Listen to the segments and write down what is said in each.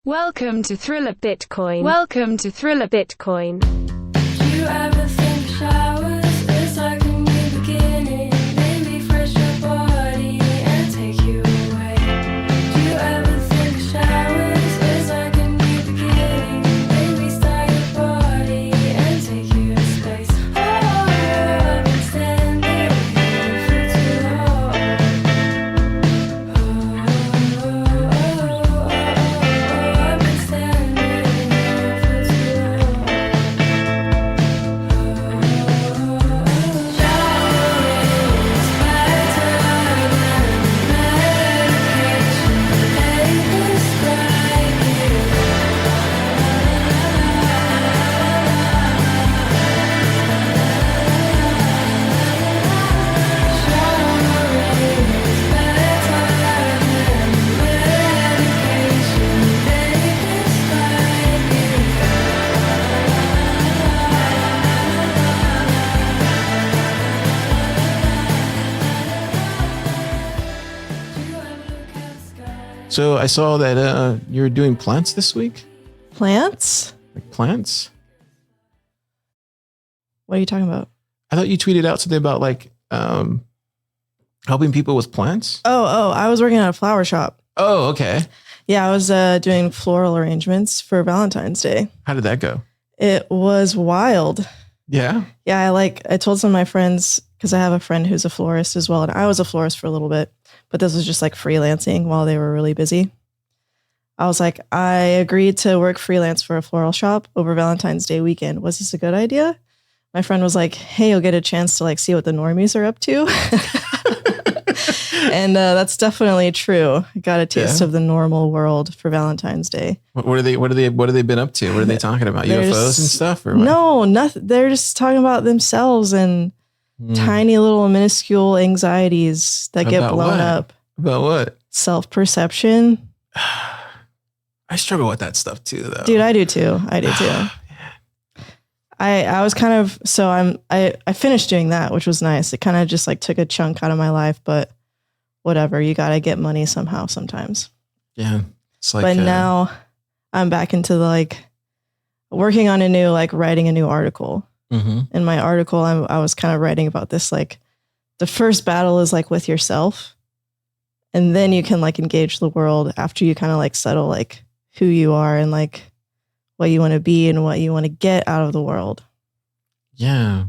Welcome to Thriller Bitcoin. Welcome to Thriller Bitcoin. Do you ever think showers is like a new beginning? Maybe fresh your body and take you away. Do you ever think showers is like a new beginning? Maybe start your body and take you to space. Oh, I've been standing here for too long. I've been standing here for too long. So I saw that you're doing plants this week. Plants? Like plants? What are you talking about? I thought you tweeted out something about like helping people with plants. Oh, I was working at a flower shop. Oh, okay. Yeah, I was doing floral arrangements for Valentine's Day. How did that go? It was wild. Yeah. Yeah, I told some of my friends, because I have a friend who's a florist as well, and I was a florist for a little bit, but this was just like freelancing while they were really busy. I was like, I agreed to work freelance for a floral shop over Valentine's Day weekend. Was this a good idea? My friend was like, hey, you'll get a chance to like see what the normies are up to. And that's definitely true. I got a taste of the normal world for Valentine's Day. What have they been up to? What are they talking about? They're UFOs and stuff? Or what? No, nothing. They're just talking about themselves and tiny little minuscule anxieties that get About blown what? up. About what? Self-perception. I struggle with that stuff too, though. Dude, I do too. I was kind of, I finished doing that, which was nice. It kind of just like took a chunk out of my life, but whatever. You got to get money somehow sometimes. Yeah. It's like, But now I'm back into the like working on writing a new article. mm-hmm. In my article, I was kind of writing about this, like the first battle is like with yourself. And then you can like engage the world after you kind of like settle like who you are and like what you want to be and what you want to get out of the world. Yeah.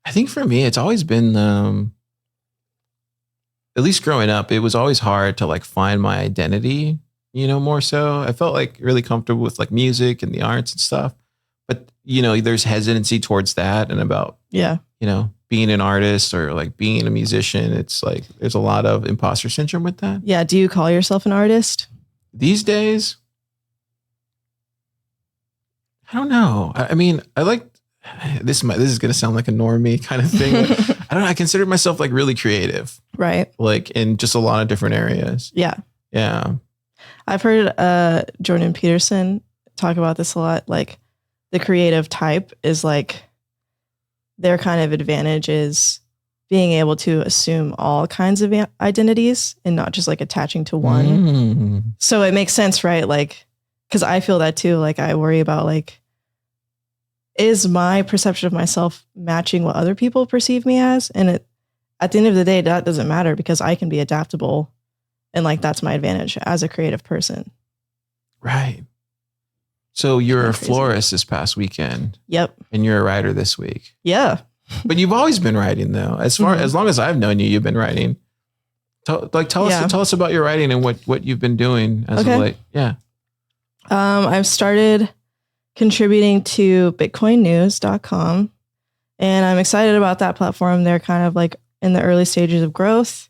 I think for me, it's always been, at least growing up, it was always hard to like find my identity, more so. I felt like really comfortable with like music and the arts and stuff. But, there's hesitancy towards that and about, being an artist or like being a musician. It's like there's a lot of imposter syndrome with that. Yeah. Do you call yourself an artist? These days, I don't know. I mean, I like this. This is going to sound like a normie kind of thing. I don't know. I consider myself like really creative, Right. like in just a lot of different areas. Yeah. Yeah. I've heard Jordan Peterson talk about this a lot. Like the creative type is like their kind of advantage is being able to assume all kinds of identities and not just like attaching to one. So it makes sense, right? Like, because I feel that too. Like I worry about like, is my perception of myself matching what other people perceive me as? And at the end of the day, that doesn't matter because I can be adaptable. And like, that's my advantage as a creative person. Right. So you're a Crazy. florist this past weekend. Yep. And you're a writer this week. Yeah. But you've always been writing though. As long as I've known you, you've been writing. Tell us about your writing and what you've been doing as of late. Yeah. I've started contributing to bitcoinnews.com and I'm excited about that platform. They're kind of like in the early stages of growth,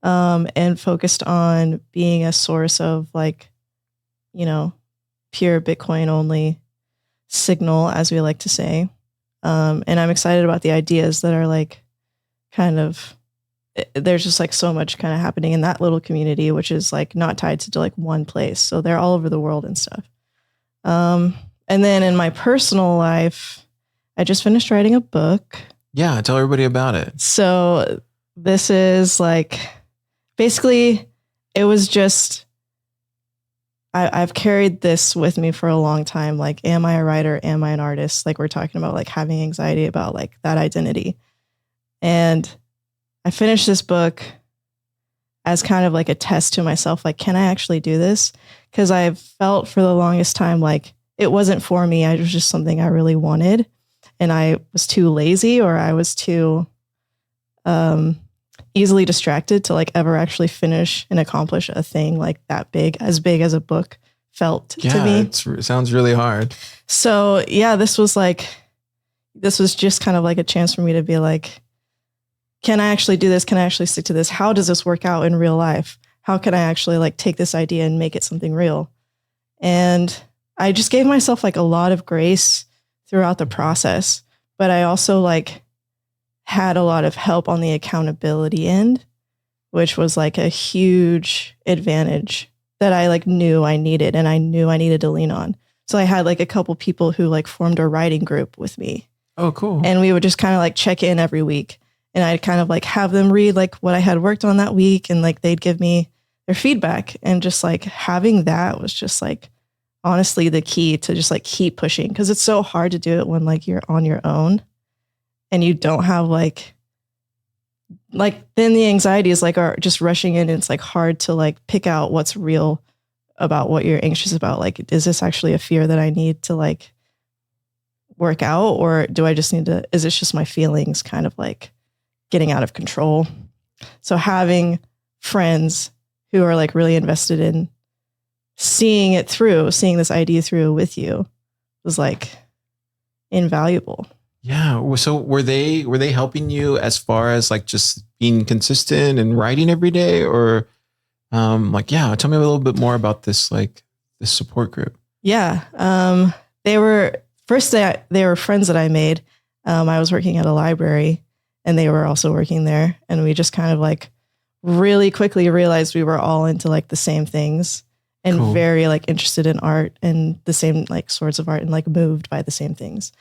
and focused on being a source of like, pure Bitcoin only signal, as we like to say. And I'm excited about the ideas that are like there's just like so much kind of happening in that little community, which is like not tied to like one place. So they're all over the world and stuff. And then in my personal life, I just finished writing a book. Yeah. Tell everybody about it. So this is like, basically it was just I've carried this with me for a long time. Like, am I a writer? Am I an artist? Like, we're talking about like having anxiety about like that identity. And I finished this book as kind of like a test to myself. Like, can I actually do this? Because I felt for the longest time like it wasn't for me. It was just something I really wanted. And I was too lazy, or I was too easily distracted to like ever actually finish and accomplish a thing like that big as a book felt to me. It sounds really hard. So yeah, this was just kind of like a chance for me to be like, can I actually do this? Can I actually stick to this? How does this work out in real life? How can I actually like take this idea and make it something real? And I just gave myself like a lot of grace throughout the process, but I also like had a lot of help on the accountability end, which was like a huge advantage that I like knew I needed, and I knew I needed to lean on. So I had like a couple people who like formed a writing group with me. Oh, cool. And we would just kind of like check in every week, and I'd kind of like have them read like what I had worked on that week, and like they'd give me their feedback. And just like having that was just like honestly the key to just like keep pushing, because it's so hard to do it when like you're on your own and you don't have like then the anxiety is like are just rushing in, and it's like hard to like pick out what's real about what you're anxious about. Like, is this actually a fear that I need to like work out, or do I just need to, is it just my feelings kind of like getting out of control? So having friends who are like really invested in seeing this idea through with you was like invaluable. Yeah. So were they helping you as far as like just being consistent and writing every day, or tell me a little bit more about this, like this support group. Yeah. They were friends that I made. I was working at a library and they were also working there. And we just kind of like really quickly realized we were all into like the same things and Cool. very like interested in art and the same like sorts of art and like moved by the same things.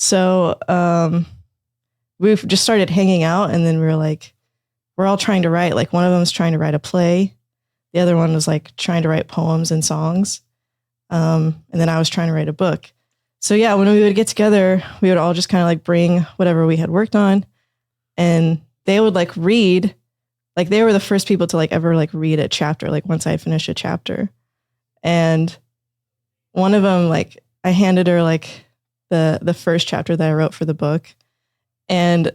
So we've just started hanging out, and then we were like, we're all trying to write. Like one of them was trying to write a play. The other one was like trying to write poems and songs. And then I was trying to write a book. So yeah, when we would get together, we would all just kind of like bring whatever we had worked on, and they would like read, like they were the first people to like ever like read a chapter, like once I had finished a chapter. And one of them, like I handed her like the first chapter that I wrote for the book. And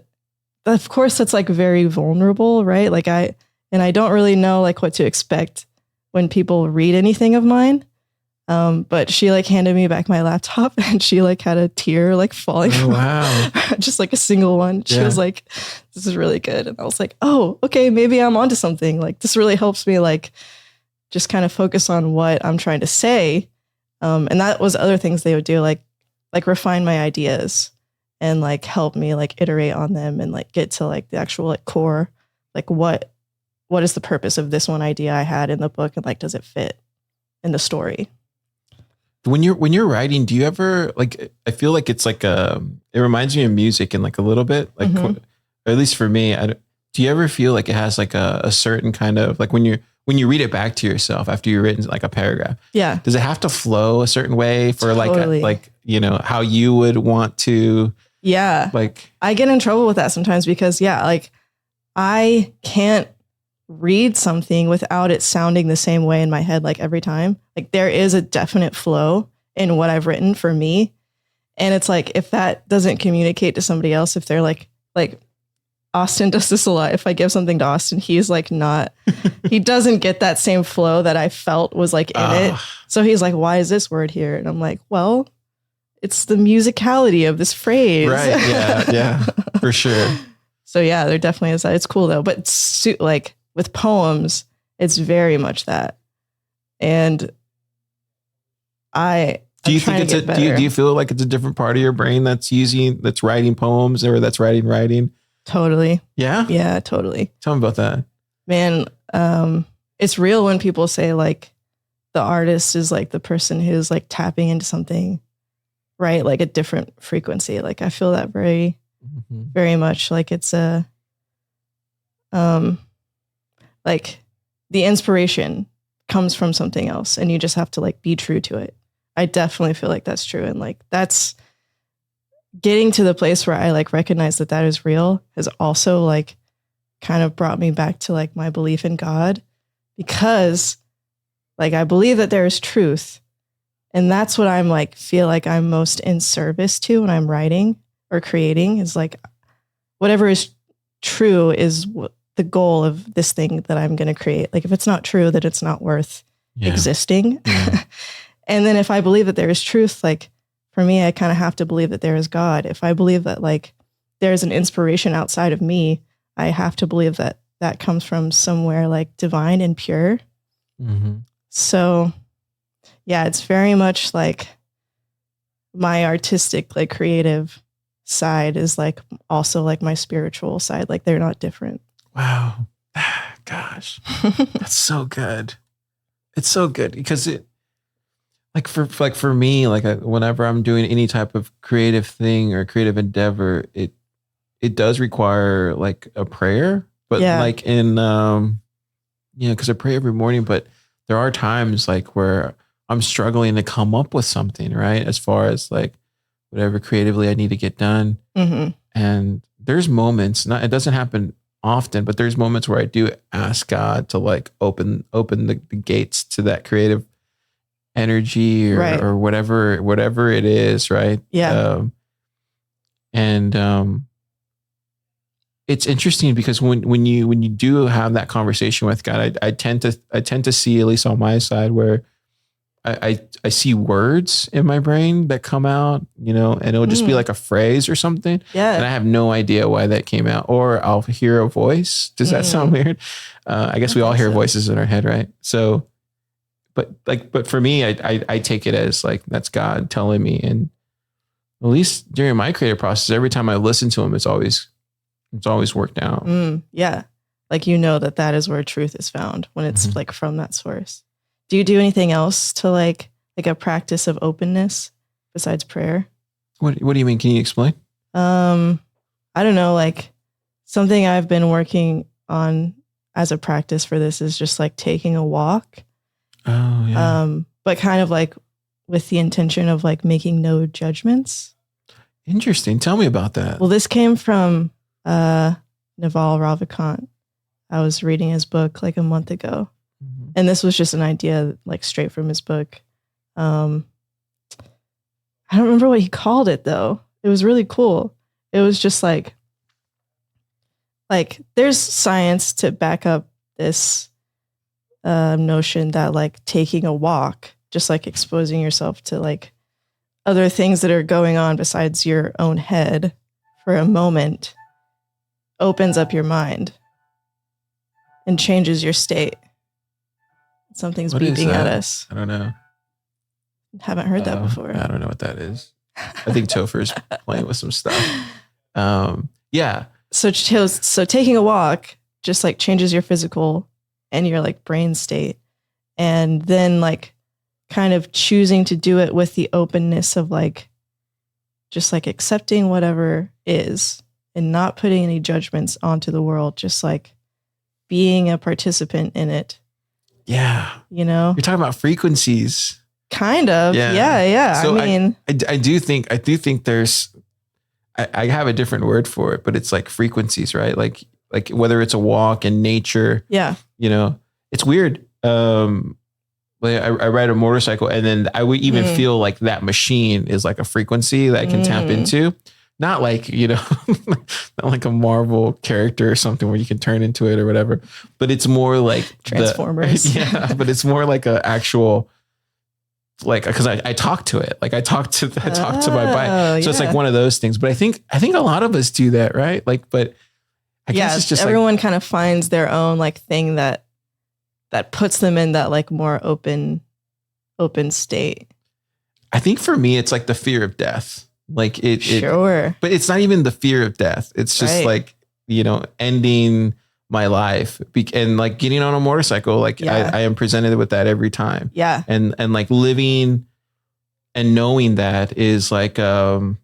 of course that's like very vulnerable, right? Like I don't really know like what to expect when people read anything of mine. But she like handed me back my laptop, and she like had a tear like falling. Oh, wow. Just like a single one. She was like, this is really good. And I was like, oh, okay, maybe I'm onto something. Like this really helps me like just kind of focus on what I'm trying to say. And that was other things they would do, like refine my ideas and like help me like iterate on them and like get to like the actual like core, like what is the purpose of this one idea I had in the book, and like does it fit in the story? When you're writing, do you ever like, I feel like it's like it reminds me of music in like a little bit, like, or at least for me, do you ever feel like it has like a certain kind of like when you read it back to yourself after you've written like a paragraph, does it have to flow a certain way for Totally. like how you would want to? Yeah. Like I get in trouble with that sometimes because like I can't read something without it sounding the same way in my head, like every time. Like there is a definite flow in what I've written for me. And it's like, if that doesn't communicate to somebody else, if they're like Austin does this a lot. If I give something to Austin, he's like he doesn't get that same flow that I felt was like in it. So he's like, why is this word here? And I'm like, well, it's the musicality of this phrase. Right. Yeah, for sure. So yeah, there definitely is that. It's cool though. But like with poems, it's very much that. And do you think do you feel like it's a different part of your brain that's writing poems or that's writing? Totally. Yeah? Yeah, totally. Tell me about that. Man, it's real when people say like the artist is like the person who's like tapping into something, right? Like a different frequency. Like I feel that very, very much like it's like the inspiration comes from something else, and you just have to like be true to it. I definitely feel like that's true. And like, that's getting to the place where I like recognize that that is real has also like kind of brought me back to like my belief in God, because like I believe that there is truth, and that's what I'm like feel like I'm most in service to when I'm writing or creating, is like whatever is true is the goal of this thing that I'm going to create. Like if it's not true, that it's not worth existing. Yeah. And then if I believe that there is truth, like for me, I kind of have to believe that there is God. If I believe that like there's an inspiration outside of me, I have to believe that that comes from somewhere like divine and pure. Mm-hmm. So yeah, it's very much like my artistic, like creative side is like also like my spiritual side. Like they're not different. Wow. Gosh, that's so good. It's so good because it, for me, whenever I'm doing any type of creative thing or creative endeavor, it does require like a prayer, but like in, cause I pray every morning, but there are times like where I'm struggling to come up with something, right? As far as like whatever creatively I need to get done. Mm-hmm. And there's moments, it doesn't happen often, but there's moments where I do ask God to like open the gates to that creative energy or whatever it is. Right. Yeah. It's interesting because when you do have that conversation with God, I tend to see, at least on my side, where I see words in my brain that come out, and it'll just be like a phrase or something. Yeah. And I have no idea why that came out, or I'll hear a voice. Does that sound weird? I guess we all hear voices in our head, right? So, but for me, I take it as like, that's God telling me. And at least during my creative process, every time I listen to him, it's always worked out. Yeah. Like, that is where truth is found when it's like from that source. Do you do anything else to like a practice of openness besides prayer? What do you mean? Can you explain? I don't know. Like something I've been working on as a practice for this is just like taking a walk. Oh, yeah. But kind of like with the intention of like making no judgments. Interesting. Tell me about that. Well, this came from Naval Ravikant. I was reading his book like a month ago. And this was just an idea like straight from his book. I don't remember what he called it though. It was really cool. It was just like there's science to back up this notion that like taking a walk, just like exposing yourself to like other things that are going on besides your own head for a moment, opens up your mind and changes your state. Something's beeping at us. I don't know. Haven't heard that before. I don't know what that is. I think Topher's playing with some stuff. Yeah. So taking a walk just like changes your physical and your like brain state. And then like kind of choosing to do it with the openness of like, just like accepting whatever is and not putting any judgments onto the world. Just like being a participant in it. Yeah. You're talking about frequencies. Kind of. Yeah. So I mean, I do think there's, I have a different word for it, but it's like frequencies, right? Like whether it's a walk in nature. Yeah. It's weird. Like I ride a motorcycle, and then I would even feel like that machine is like a frequency that I can tap into. Not like, not like a Marvel character or something where you can turn into it or whatever, but it's more like Transformers. But it's more like an actual, like, cause I talk to it. Like I talk to my bike. So it's like one of those things, but I think a lot of us do that, right? Like, but I guess it's just everyone kind of finds their own like thing that puts them in that like more open state. I think for me, it's like the fear of death. Like sure. But it's not even the fear of death. It's just like, ending my life and like getting on a motorcycle. Like I am presented with that every time. Yeah. And like living and knowing that is like, it's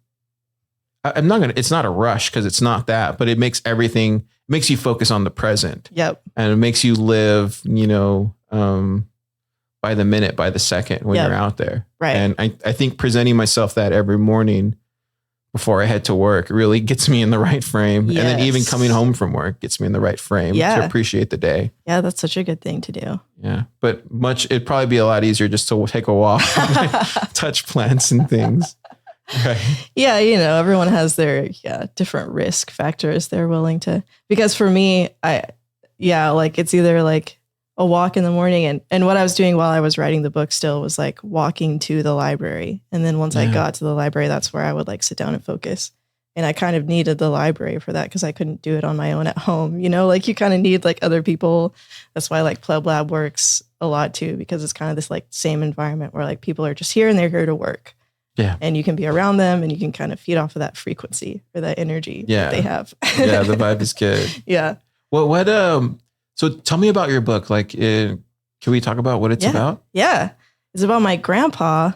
not a rush because it's not that, but it makes you focus on the present. Yep. And it makes you live, by the minute, by the second when Yep. you're out there. Right. And I think presenting myself that every morning before I head to work really gets me in the right frame. And then even Yes. coming home from work gets me in the right frame to Yeah. appreciate the day. Yeah, that's such a good thing to do. Yeah. But it'd probably be a lot easier just to take a walk, touch plants and things. Right. Yeah, everyone has their different risk factors they're willing to. Because for me, it's either like a walk in the morning, and what I was doing while I was writing the book still was like walking to the library. And then once I got to the library, that's where I would like sit down and focus. And I kind of needed the library for that because I couldn't do it on my own at home. Like you kind of need like other people. That's why like Pleb Lab works a lot too, because it's kind of this like same environment where like people are just here and they're here to work. Yeah. And you can be around them and you can kind of feed off of that frequency or that energy that they have. Yeah, the vibe is good. Yeah. So tell me about your book. Like, can we talk about what it's about? Yeah. It's about my grandpa.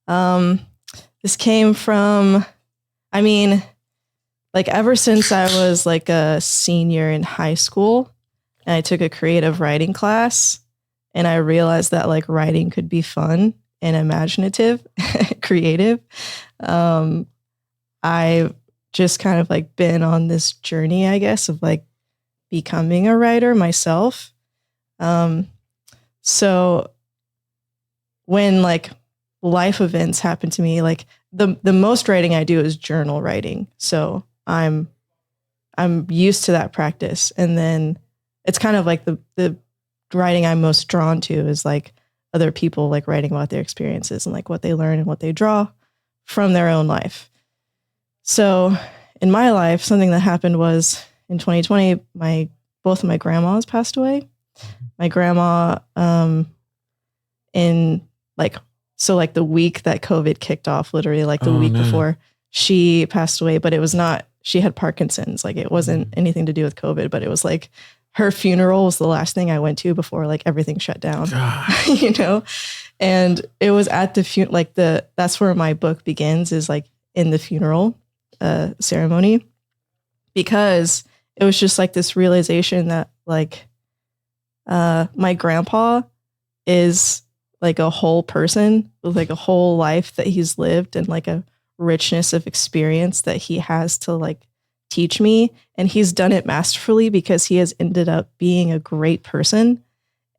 This came from, like ever since I was like a senior in high school and I took a creative writing class and I realized that like writing could be fun and imaginative, creative. I've just kind of like been on this journey, I guess, of like becoming a writer myself. So when like life events happen to me, like the most writing I do is journal writing. So I'm used to that practice. And then it's kind of like the writing I'm most drawn to is like other people like writing about their experiences and like what they learn and what they draw from their own life. So in my life, something that happened was in 2020, both of my grandmas passed away. My grandma, in like the week that COVID kicked off, literally like the week before, she passed away, but it was not, she had Parkinson's. Like it wasn't anything to do with COVID, but it was like her funeral was the last thing I went to before like everything shut down, and it was at the funeral, like that's where my book begins, is like in the funeral ceremony, because it was just like this realization that like my grandpa is like a whole person with like a whole life that he's lived and like a richness of experience that he has to like teach me. And he's done it masterfully because he has ended up being a great person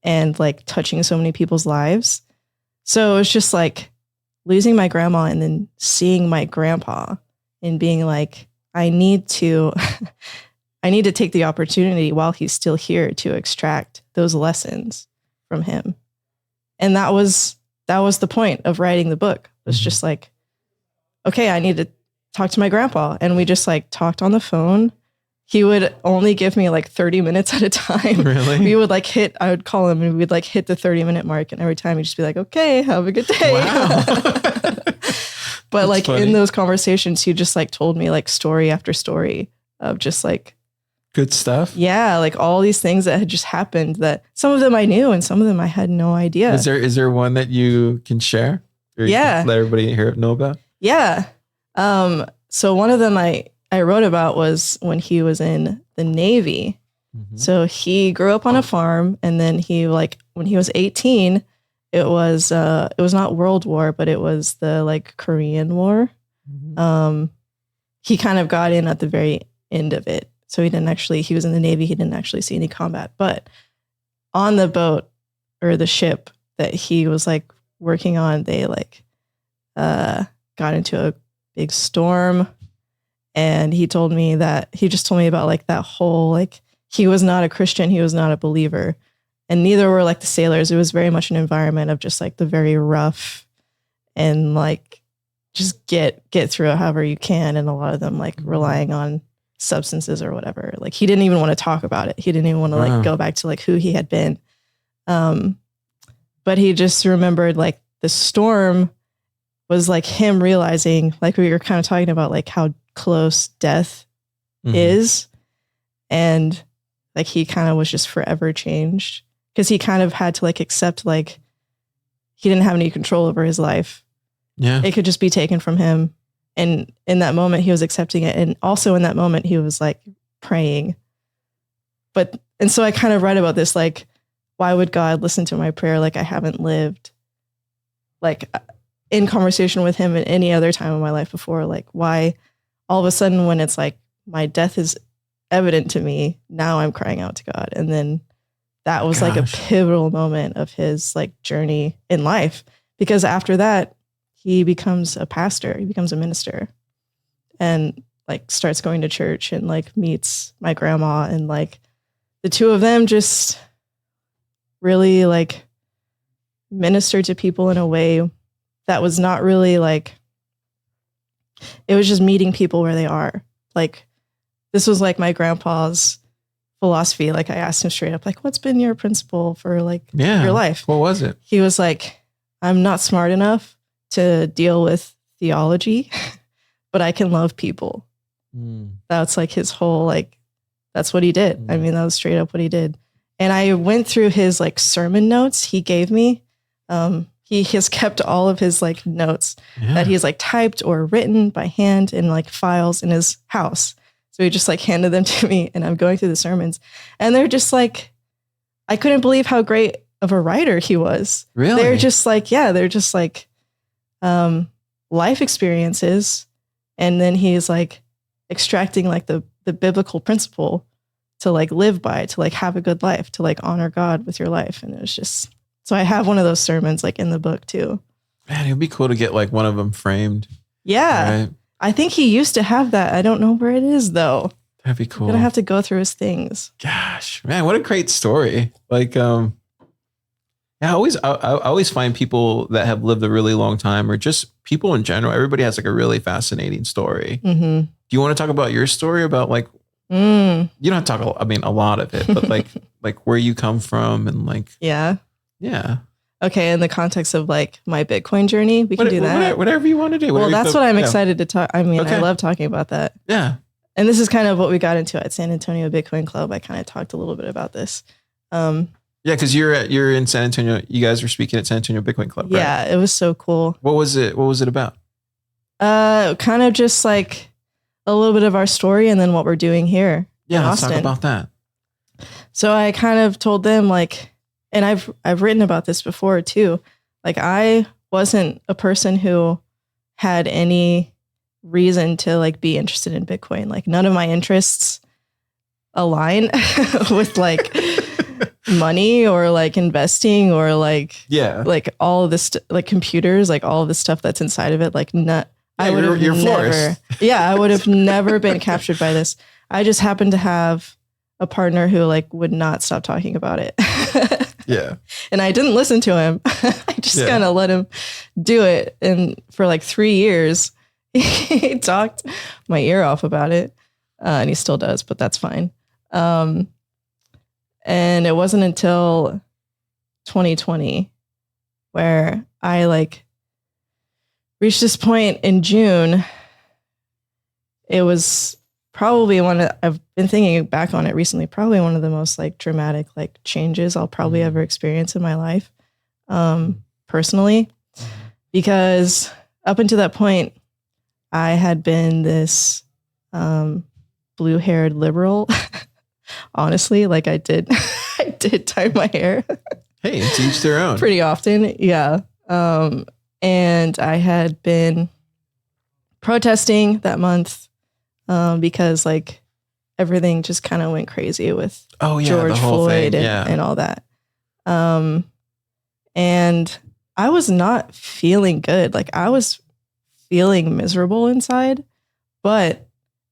and like touching so many people's lives. So it's just like losing my grandma and then seeing my grandpa and being like, I need to take the opportunity while he's still here to extract those lessons from him. And that was the point of writing the book. It was just like, okay, I need to talk to my grandpa. And we just like talked on the phone. He would only give me like 30 minutes at a time. Really? We would like I would call him and we'd like hit the 30-minute mark. And every time he'd just be like, okay, have a good day. Wow. But like funny. in those conversations, he just like told me like story after story of just like, Good stuff. yeah, like all these things that had just happened that some of them I knew and some of them I had no idea. Is there one that you can share? Or you Yeah. can let everybody know about? Yeah. So one of them I wrote about was when he was in the Navy. Mhm. So he grew up on a farm, and then he like when he was 18, it was not World War, but it was the like Korean War. Mhm. He kind of got in at the very end of it. So he was in the Navy. He didn't actually see any combat, but on the boat or the ship that he was like working on, they like, got into a big storm. And he just told me about like that whole, like, he was not a Christian. He was not a believer, and neither were like the sailors. It was very much an environment of just like the very rough and like, just get through it however you can. And a lot of them like relying on substances or whatever. Like he didn't even want to talk about it. He didn't even want to like go back to like who he had been. But he just remembered like the storm was like him realizing, like we were kind of talking about, like how close death is. And like he kind of was just forever changed because he kind of had to like accept like he didn't have any control over his life. Yeah. It could just be taken from him. And in that moment, he was accepting it. And also in that moment, he was like praying. And so I kind of write about this, like why would God listen to my prayer? Like, I haven't lived like in conversation with him at any other time in my life before. Like, why all of a sudden when it's like my death is evident to me, now I'm crying out to God. And then that was like a pivotal moment of his like journey in life, because after that he becomes a pastor, he becomes a minister, and like starts going to church and like meets my grandma, and like the two of them just really like ministered to people in a way that was not really like, it was just meeting people where they are. Like, this was like my grandpa's philosophy. Like, I asked him straight up, like, what's been your principle for like your life? What was it? He was like, I'm not smart enough to deal with theology, but I can love people. That's like his whole, like, that's what he did. I mean, that was straight up what he did. And I went through his like sermon notes he gave me. He has kept all of his like notes that he's like typed or written by hand in like files in his house. So he just like handed them to me, and I'm going through the sermons, and they're just like, I couldn't believe how great of a writer he was. Really? They're just like, they're just like life experiences. And then he's like extracting like the biblical principle to like live by, to like have a good life, to like honor God with your life. And it was just, so I have one of those sermons like in the book too. Man, it'd be cool to get like one of them framed. Yeah. Right? I think he used to have that. I don't know where it is though. That'd be cool. I'm gonna have to go through his things. Gosh, man, what a great story. Like, I always find people that have lived a really long time, or just people in general. Everybody has like a really fascinating story. Mm-hmm. Do you want to talk about your story about like, you don't have to talk, a lot of it, but like, like where you come from and like, yeah. Okay. In the context of like my Bitcoin journey, we can do that. Whatever you want to do. Well, that's what I'm excited to talk. I mean, I love talking about that. Yeah. And this is kind of what we got into at San Antonio Bitcoin Club. I kind of talked a little bit about this. Yeah, because you're in San Antonio. You guys were speaking at San Antonio Bitcoin Club, right? Yeah, it was so cool. What was it? What was it about? Kind of just like a little bit of our story, and then what we're doing here. Yeah, let's talk about that. So I kind of told them like, and I've written about this before too. Like, I wasn't a person who had any reason to like be interested in Bitcoin. Like, none of my interests align with like money or like investing or like, like all of this, like computers, like all of the stuff that's inside of it. Like, I would have never, I would have never been captured by this. I just happened to have a partner who like would not stop talking about it. And I didn't listen to him. I just kind of let him do it. And for like 3 years, he talked my ear off about it. And he still does, but that's fine. And it wasn't until 2020 where I like reached this point in June. It was probably I've been thinking back on it recently, probably one of the most like dramatic like changes I'll probably ever experience in my life, personally, because up until that point, I had been this blue-haired liberal. Honestly, like I did dye my hair. Hey, to each their own. Pretty often, yeah. And I had been protesting that month because like everything just kind of went crazy with George Floyd and all that. And I was not feeling good. Like, I was feeling miserable inside, but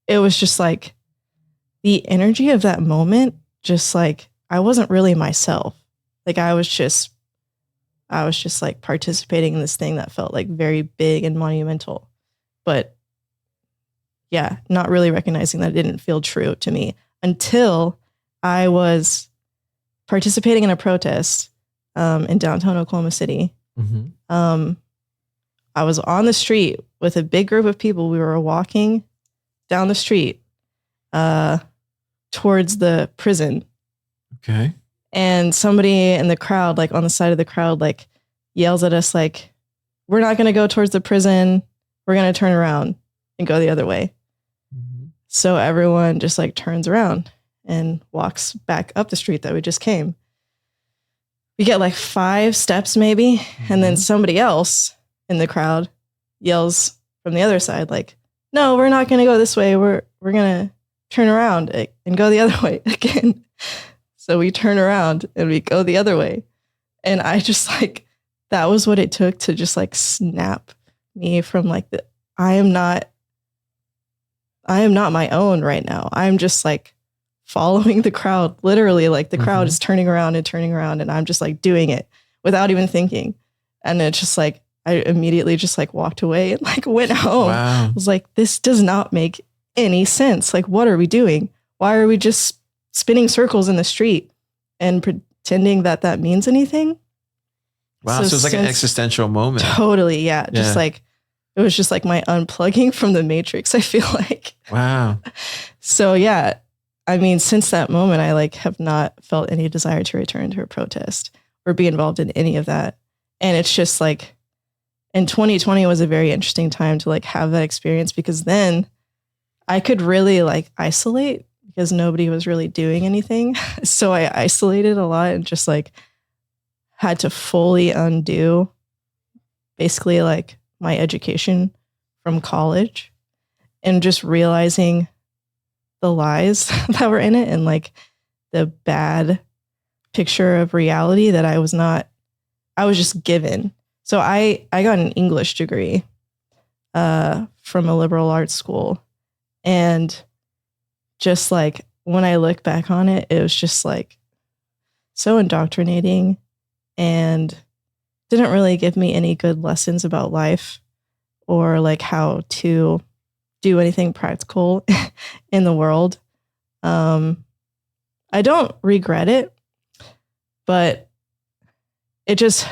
it was just like the energy of that moment, just like I wasn't really myself. Like, I was just like participating in this thing that felt like very big and monumental, but yeah, not really recognizing that it didn't feel true to me until I was participating in a protest in downtown Oklahoma City. I was on the street with a big group of people. We were walking down the street towards the prison. Okay. And somebody in the crowd, like on the side of the crowd, like yells at us like, we're not going to go towards the prison. We're going to turn around and go the other way. So everyone just like turns around and walks back up the street that we just came. we get like 5 steps maybe, and then somebody else in the crowd yells from the other side, like, no, we're not going to go this way. We're going to turn around and go the other way again. So we turn around and we go the other way. And I just like, that was what it took to just like snap me from like I am not my own right now. I'm just like following the crowd. Literally, like the crowd is turning around, and I'm just like doing it without even thinking. And it's just like, I immediately just like walked away and like went home. Wow. I was like, this does not make any sense. Like, what are we doing? Why are we just spinning circles in the street and pretending that that means anything? Wow. So it's like an existential moment. Totally. Yeah. Just like, it was just like my unplugging from the Matrix, I feel like. Wow. So yeah, I mean, since that moment, I like have not felt any desire to return to a protest or be involved in any of that. And it's just like, and 2020 was a very interesting time to like have that experience, because then I could really like isolate because nobody was really doing anything. So I isolated a lot and just like had to fully undo basically like my education from college, and just realizing the lies that were in it and like the bad picture of reality that I was just given. So I got an English degree from a liberal arts school. And just like when I look back on it, it was just like so indoctrinating and didn't really give me any good lessons about life or like how to do anything practical in the world. I don't regret it, but it just,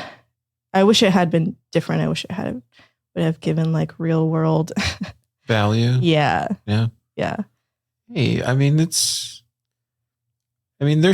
I wish it had been different. I wish it would have given like real world value. Yeah. Yeah. Yeah. Hey, I mean, there's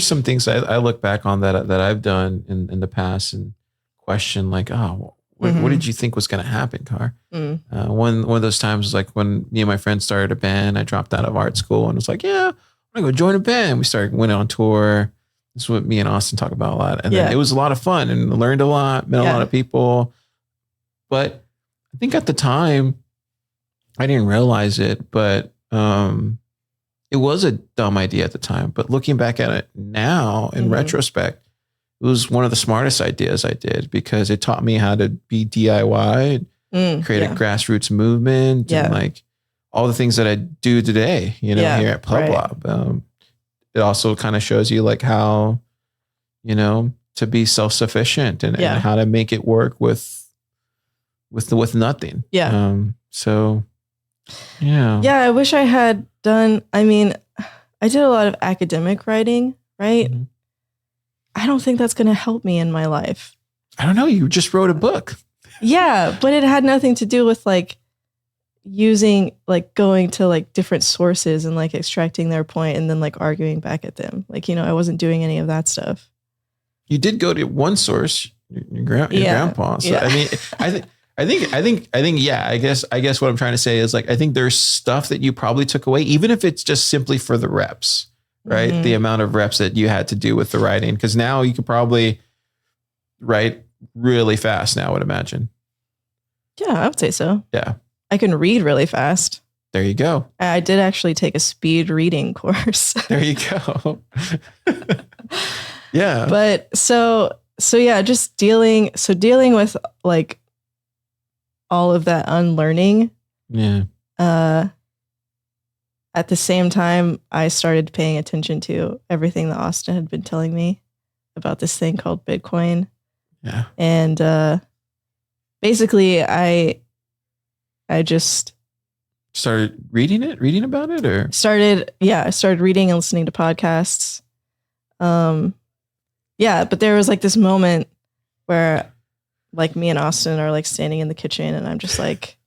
some things I look back on that I've done in the past and question like, oh, what did you think was going to happen, Car? One of those times was like when me and my friends started a band. I dropped out of art school and was like, yeah, I'm going to go join a band. We went on tour. This is what me and Austin talk about a lot. And then it was a lot of fun and learned a lot, met a lot of people. But I think at the time, I didn't realize it, but it was a dumb idea at the time. But looking back at it now in retrospect, it was one of the smartest ideas I did, because it taught me how to be DIY, create a grassroots movement, and like all the things that I do today, here at PlebPoet. It also kind of shows you like how, to be self-sufficient and how to make it work with nothing. Yeah. So yeah. Yeah. I wish I had done, I did a lot of academic writing, right? Mm-hmm. I don't think that's going to help me in my life. I don't know. You just wrote a book. Yeah, but it had nothing to do with like going to like different sources and like extracting their point and then like arguing back at them. Like, I wasn't doing any of that stuff. You did go to one source, your grandpa. So I guess what I'm trying to say is like, I think there's stuff that you probably took away, even if it's just simply for the reps. Right. Mm-hmm. The amount of reps that you had to do with the writing. Because now you could probably write really fast now, I would imagine. Yeah, I would say so. Yeah. I can read really fast. There you go. I did actually take a speed reading course. There you go. Yeah. But so yeah, just dealing with like all of that unlearning. Yeah. At the same time, I started paying attention to everything that Austin had been telling me about this thing called Bitcoin. Yeah. And basically, I just started reading about it, or I started reading and listening to podcasts. But there was like this moment where like me and Austin are like standing in the kitchen and I'm just like,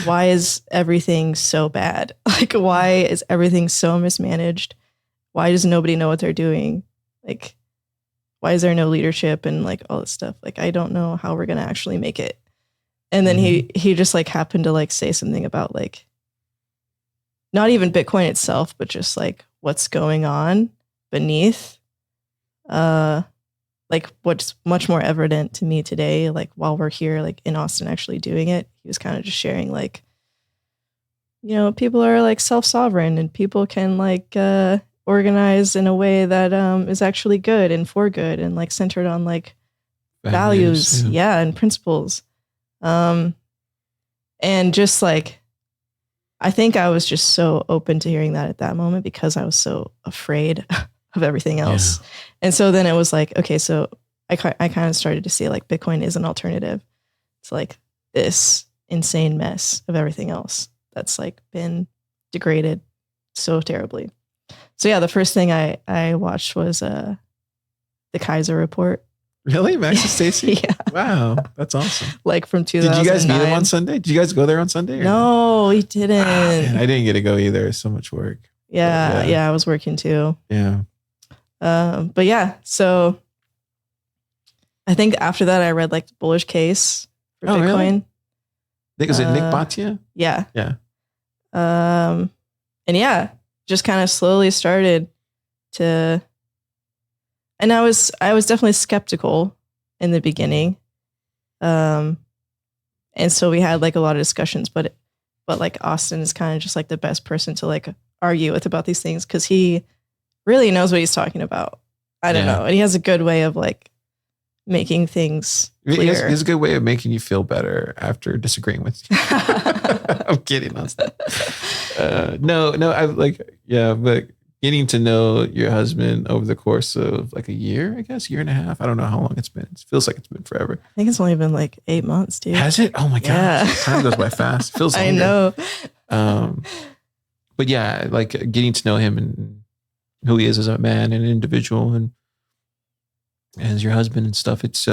why is everything so bad? Like, why is everything so mismanaged? Why does nobody know what they're doing? Like, why is there no leadership and like all this stuff? Like, I don't know how we're going to actually make it. And then he just like happened to like say something about like, not even Bitcoin itself, but just like what's going on beneath, like like what's much more evident to me today, like while we're here, like in Austin actually doing it, he was kind of just sharing like, you know, people are like self-sovereign and people can like organize in a way that is actually good and for good and like centered on like values, yeah, and principles. And just like, I think I was just so open to hearing that at that moment because I was so afraid of everything else. Yeah. And so then it was like, okay, so I kind of started to see like Bitcoin is an alternative. It's like this insane mess of everything else that's like been degraded so terribly. So yeah, the first thing I watched was the Kaiser report. Really? Max and Stacy? Yeah. Wow. That's awesome. Like from 2009. Did you guys meet him on Sunday? Did you guys go there on Sunday? No, we didn't. Man, I didn't get to go either. So much work. Yeah, I was working too. Yeah. But yeah, so I think after that I read like the bullish case for Bitcoin. Really? Was it Nick Bhatia? Yeah. Yeah. And yeah, just kind of slowly started to, and I was definitely skeptical in the beginning. And so we had like a lot of discussions, but like Austin is kind of just like the best person to like argue with about these things because he really knows what he's talking about. I don't know. And he has a good way of like making things clear. He has a good way of making you feel better after disagreeing with you. I'm kidding. No, I like, but getting to know your husband over the course of like a year, I guess, year and a half. I don't know how long it's been. It feels like it's been forever. I think it's only been like 8 months, dude. Has it? Oh my God. Yeah. Time goes by fast. It feels longer. I know. But yeah, like getting to know him and who he is as a man and an individual and as your husband and stuff, it's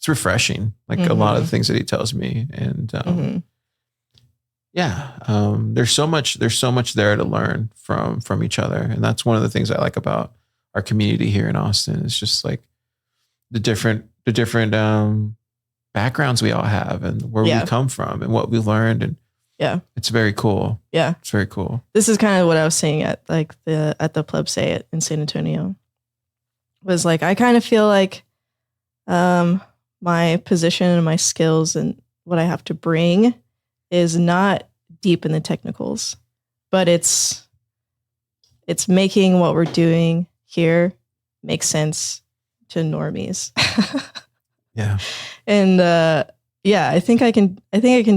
refreshing. Like a lot of the things that he tells me. And there's so much there to learn from each other. And that's one of the things I like about our community here in Austin. It's just like the different backgrounds we all have and where we come from and what we learned. And it's very cool. Yeah. It's very cool. This is kind of what I was saying at like at the PlebPoet in San Antonio. Was like, I kind of feel like my position and my skills and what I have to bring is not deep in the technicals, but it's making what we're doing here make sense to normies. Yeah. And I think I can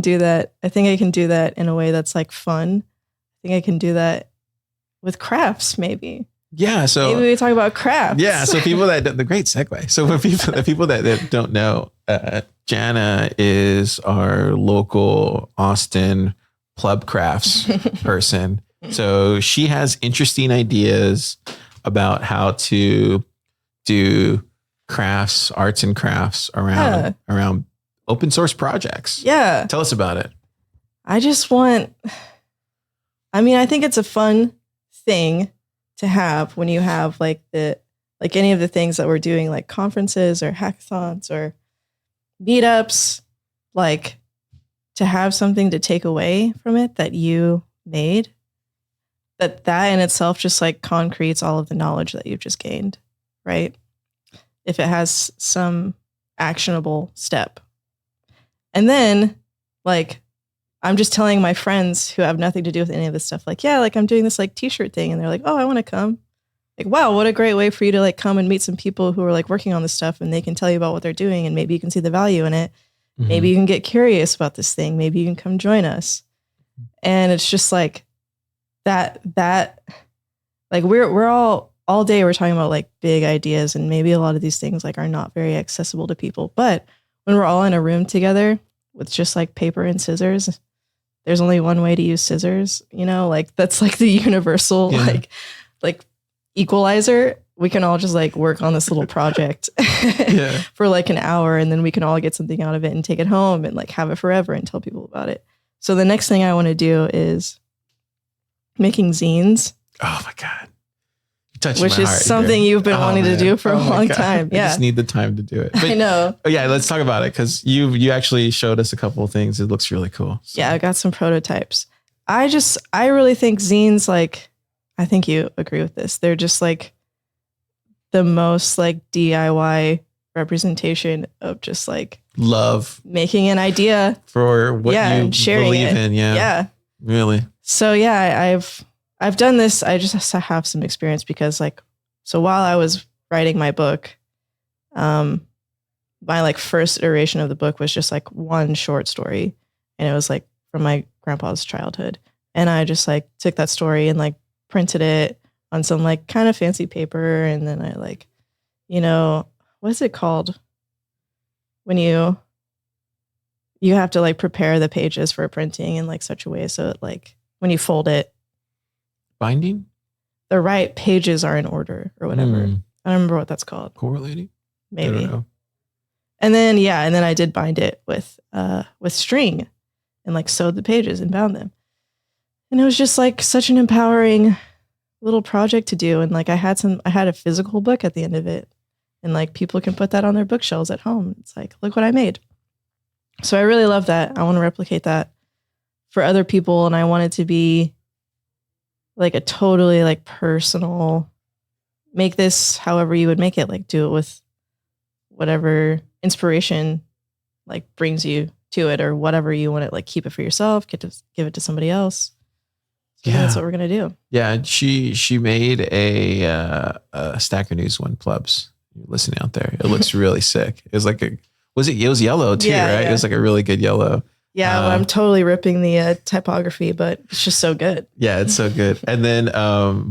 do that. I think I can do that in a way that's like fun. I think I can do that with crafts maybe. Yeah, so maybe we talk about crafts. Yeah, so people the great segue. So for people that don't know, Jana is our local Austin Pleb Crafts person. So she has interesting ideas about how to do crafts, arts and crafts around open source projects. Yeah. Tell us about it. I think it's a fun thing to have when you have like any of the things that we're doing, like conferences or hackathons or meetups, like to have something to take away from it that you made, that in itself just like concretes all of the knowledge that you've just gained, right? If it has some actionable step. And then like, I'm just telling my friends who have nothing to do with any of this stuff, like, yeah, like I'm doing this like t-shirt thing. And they're like, oh, I want to come. Like, wow, what a great way for you to like come and meet some people who are like working on this stuff and they can tell you about what they're doing and maybe you can see the value in it. Mm-hmm. Maybe you can get curious about this thing. Maybe you can come join us. And it's just like that like we're all day we're talking about like big ideas and maybe a lot of these things like are not very accessible to people. But when we're all in a room together with just like paper and scissors, there's only one way to use scissors, like that's like the universal, like equalizer. We can all just like work on this little project for like an hour and then we can all get something out of it and take it home and like have it forever and tell people about it. So the next thing I want to do is making zines. Oh my God. Which is something you've been wanting to do for a long time. Yeah. I just need the time to do it. But, I know. Oh yeah, let's talk about it because you actually showed us a couple of things. It looks really cool. So. Yeah, I got some prototypes. I really think zines, like, I think you agree with this. They're just like the most like DIY representation of just like Love making an idea for what you and sharing believe it. in. Yeah. Yeah. Really. So yeah, I've done this. I just have some experience because like, so while I was writing my book, my like first iteration of the book was just like one short story, and it was like from my grandpa's childhood. And I just like took that story and like printed it on some like kind of fancy paper. And then I like, what is it called when you have to like prepare the pages for printing in like such a way so it like when you fold it, Binding? the right pages are in order or whatever. I don't remember what that's called. Correlating? Maybe. I don't know. And then I did bind it with string and like sewed the pages and bound them. And it was just like such an empowering little project to do. And like I had a physical book at the end of it. And like people can put that on their bookshelves at home. It's like, look what I made. So I really love that. I want to replicate that for other people. And I want it to be like a totally like personal, make this however you would make it, like do it with whatever inspiration like brings you to it or whatever you want to like keep it for yourself, give it to somebody else. So Yeah. that's what we're going to do. Yeah. She made a Stacker News one, plebs. You're listening out there. It looks really sick. It was like it was yellow too, Yeah, right? yeah. It was like a really good yellow. Yeah, well, I'm totally ripping the typography, but it's just so good. Yeah, it's so good. And then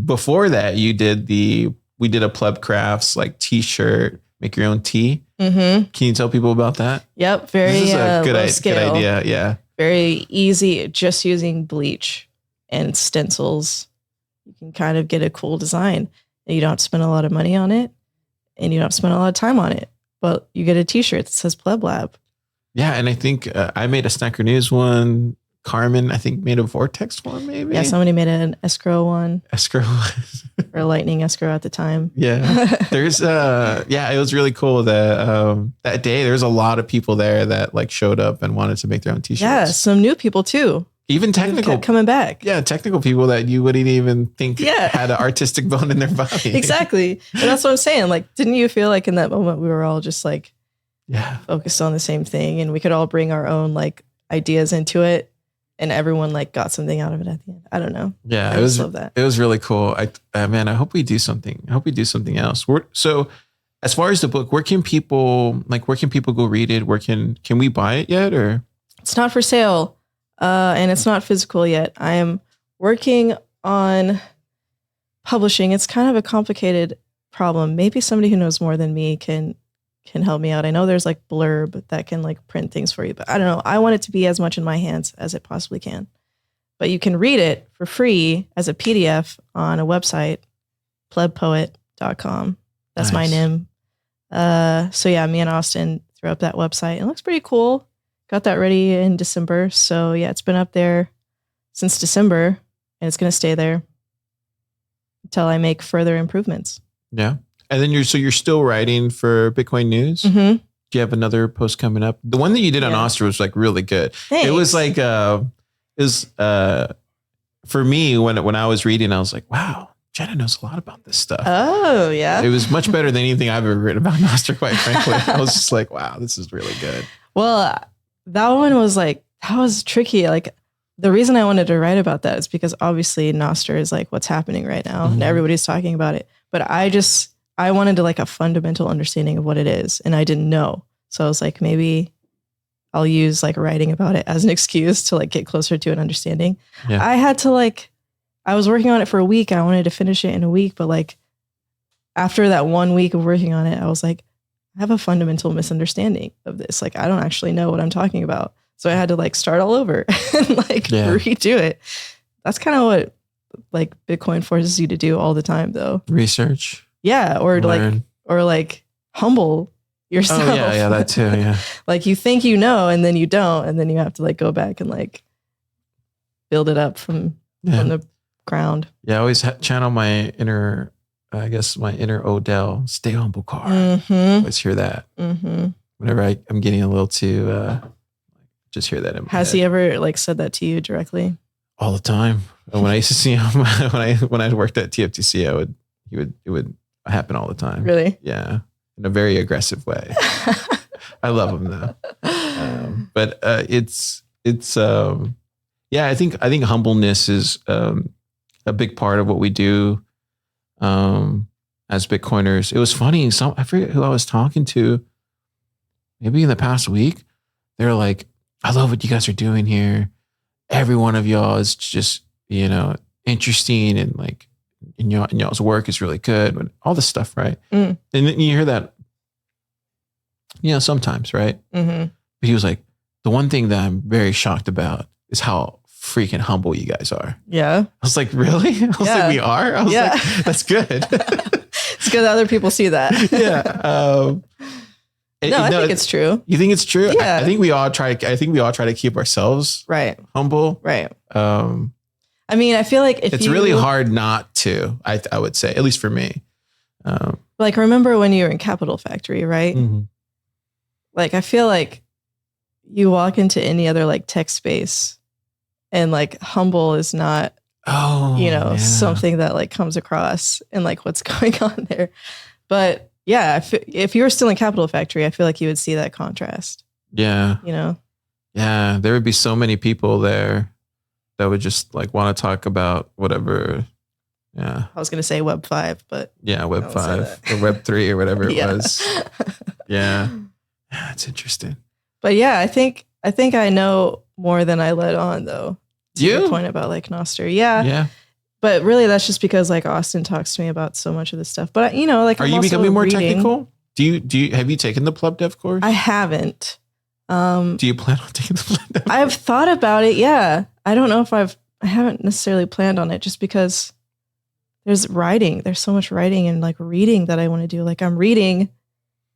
before that, we did a Pleb Crafts like t-shirt, make your own tee. Mm-hmm. Can you tell people about that? Yep, very This is a low good scale. idea. Yeah. Very easy, just using bleach and stencils. You can kind of get a cool design. And you don't have to spend a lot of money on it, and you don't have to spend a lot of time on it. But you get a t-shirt that says Pleb Lab. Yeah, and I think I made a Snacker News one. Carmen, I think, made a Vortex one, maybe. Yeah, somebody made an escrow one. Escrow one. Or lightning escrow at the time. Yeah. There's it was really cool that that day there's a lot of people there that like showed up and wanted to make their own t-shirts. Yeah, some new people too. Even technical Kept coming back. Yeah, technical people that you wouldn't even think had an artistic bone in their body. Exactly. And that's what I'm saying. Like, didn't you feel like in that moment we were all just like focused on the same thing, and we could all bring our own like ideas into it, and everyone like got something out of it at the end? I don't know. Yeah, I just love that. It was really cool. Man, I hope we do something. I hope we do something else. So as far as the book, where can people go read it? Where can we buy it yet? Or it's not for sale. And it's not physical yet. I am working on publishing. It's kind of a complicated problem. Maybe somebody who knows more than me can help me out. I know there's like Blurb that can like print things for you, but I don't know. I want it to be as much in my hands as it possibly can. But you can read it for free as a PDF on a website, PlebPoet.com. That's my name. So yeah, me and Austin threw up that website. It looks pretty cool. Got that ready in December. So yeah, it's been up there since December, and it's going to stay there until I make further improvements. Yeah. And then you're still writing for Bitcoin News? Mm-hmm. Do you have another post coming up? The one that you did on Oster was like really good. Thanks. It was like, for me, when I was reading, I was like, wow, Jenna knows a lot about this stuff. Oh yeah. It was much better than anything I've ever written about Noster, quite frankly. I was just like, wow, this is really good. Well, that one was like, that was tricky. Like the reason I wanted to write about that is because obviously Noster is like what's happening right now and everybody's talking about it. But I wanted to like a fundamental understanding of what it is, and I didn't know. So I was like, maybe I'll use like writing about it as an excuse to like get closer to an understanding. Yeah. I was working on it for a week. I wanted to finish it in a week, but like after that 1 week of working on it, I was like, I have a fundamental misunderstanding of this. Like, I don't actually know what I'm talking about. So I had to like start all over and like redo it. That's kind of what like Bitcoin forces you to do all the time though. Research. Yeah. Or learn. like humble yourself. Oh yeah, that too. Yeah. Like you think you know, and then you don't. And then you have to like go back and like build it up from the ground. Yeah. I always channel my inner, my inner Odell, stay humble card. Let's hear that. Whenever I'm getting a little too, just hear that in my Has head. he ever like said that to you directly? All the time. When I used to see him, when I worked at TFTC, it would happen all the time. Really? Yeah. In a very aggressive way. I love them though. But yeah, I think humbleness is a big part of what we do as Bitcoiners. It was funny. I forget who I was talking to. Maybe in the past week, they're like, "I love what you guys are doing here. Every one of y'all is just, interesting, and like, and y'all's work is really good, and all this stuff, right?" And then you hear that, sometimes, right? Mm-hmm. But he was like, "The one thing that I'm very shocked about is how freaking humble you guys are." Yeah. I was like, "Really?" I was like, "We are?" I was like, "That's good." It's good that other people see that. Yeah. I think it's true. You think it's true? Yeah. I think we all try to keep ourselves humble. Right. I mean, I feel like it's really hard not to, I would say, at least for me. Like, remember when you were in Capital Factory, right? Mm-hmm. Like, I feel like you walk into any other like tech space and like humble is not, something that like comes across and like what's going on there. But yeah, if you were still in Capital Factory, I feel like you would see that contrast. Yeah. Yeah. There would be so many people there that would just like want to talk about whatever. Yeah. I was going to say Web 5, but yeah, Web 5 or Web 3 or whatever it was. Yeah. That's interesting. But yeah, I think I know more than I let on though. To your point about like Nostr. Yeah. Yeah. But really that's just because like Austin talks to me about so much of this stuff. But like, are you becoming more technical? Have you taken the Pleb Dev course? I haven't. Do you plan on taking the Pleb Dev course? I've thought about it. Yeah. I don't know if I haven't necessarily planned on it just because there's so much writing and like reading that I want to do. Like I'm reading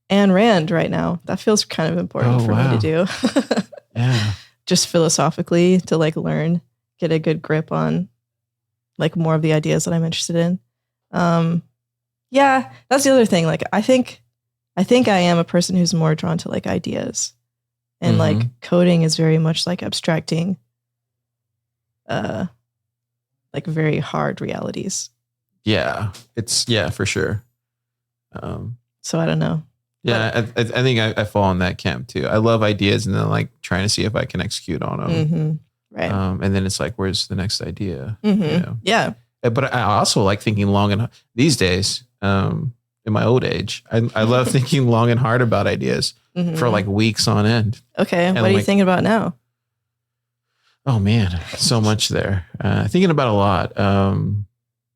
Ayn Rand right now. That feels kind of important for me to do. Yeah. Just philosophically to like learn, get a good grip on like more of the ideas that I'm interested in. Yeah, that's the other thing. Like, I think I am a person who's more drawn to like ideas, and like coding is very much like abstracting, like very hard realities. Yeah, for sure. So I don't know. Yeah, I think I fall in that camp too. I love ideas and then like trying to see if I can execute on them. Mm-hmm. Right. And then it's like, where's the next idea? Mm-hmm. Yeah. But I also like thinking long and these days, in my old age, I love thinking long and hard about ideas for like weeks on end. Okay. And what are you thinking about now? Oh man, so much there. Thinking about a lot.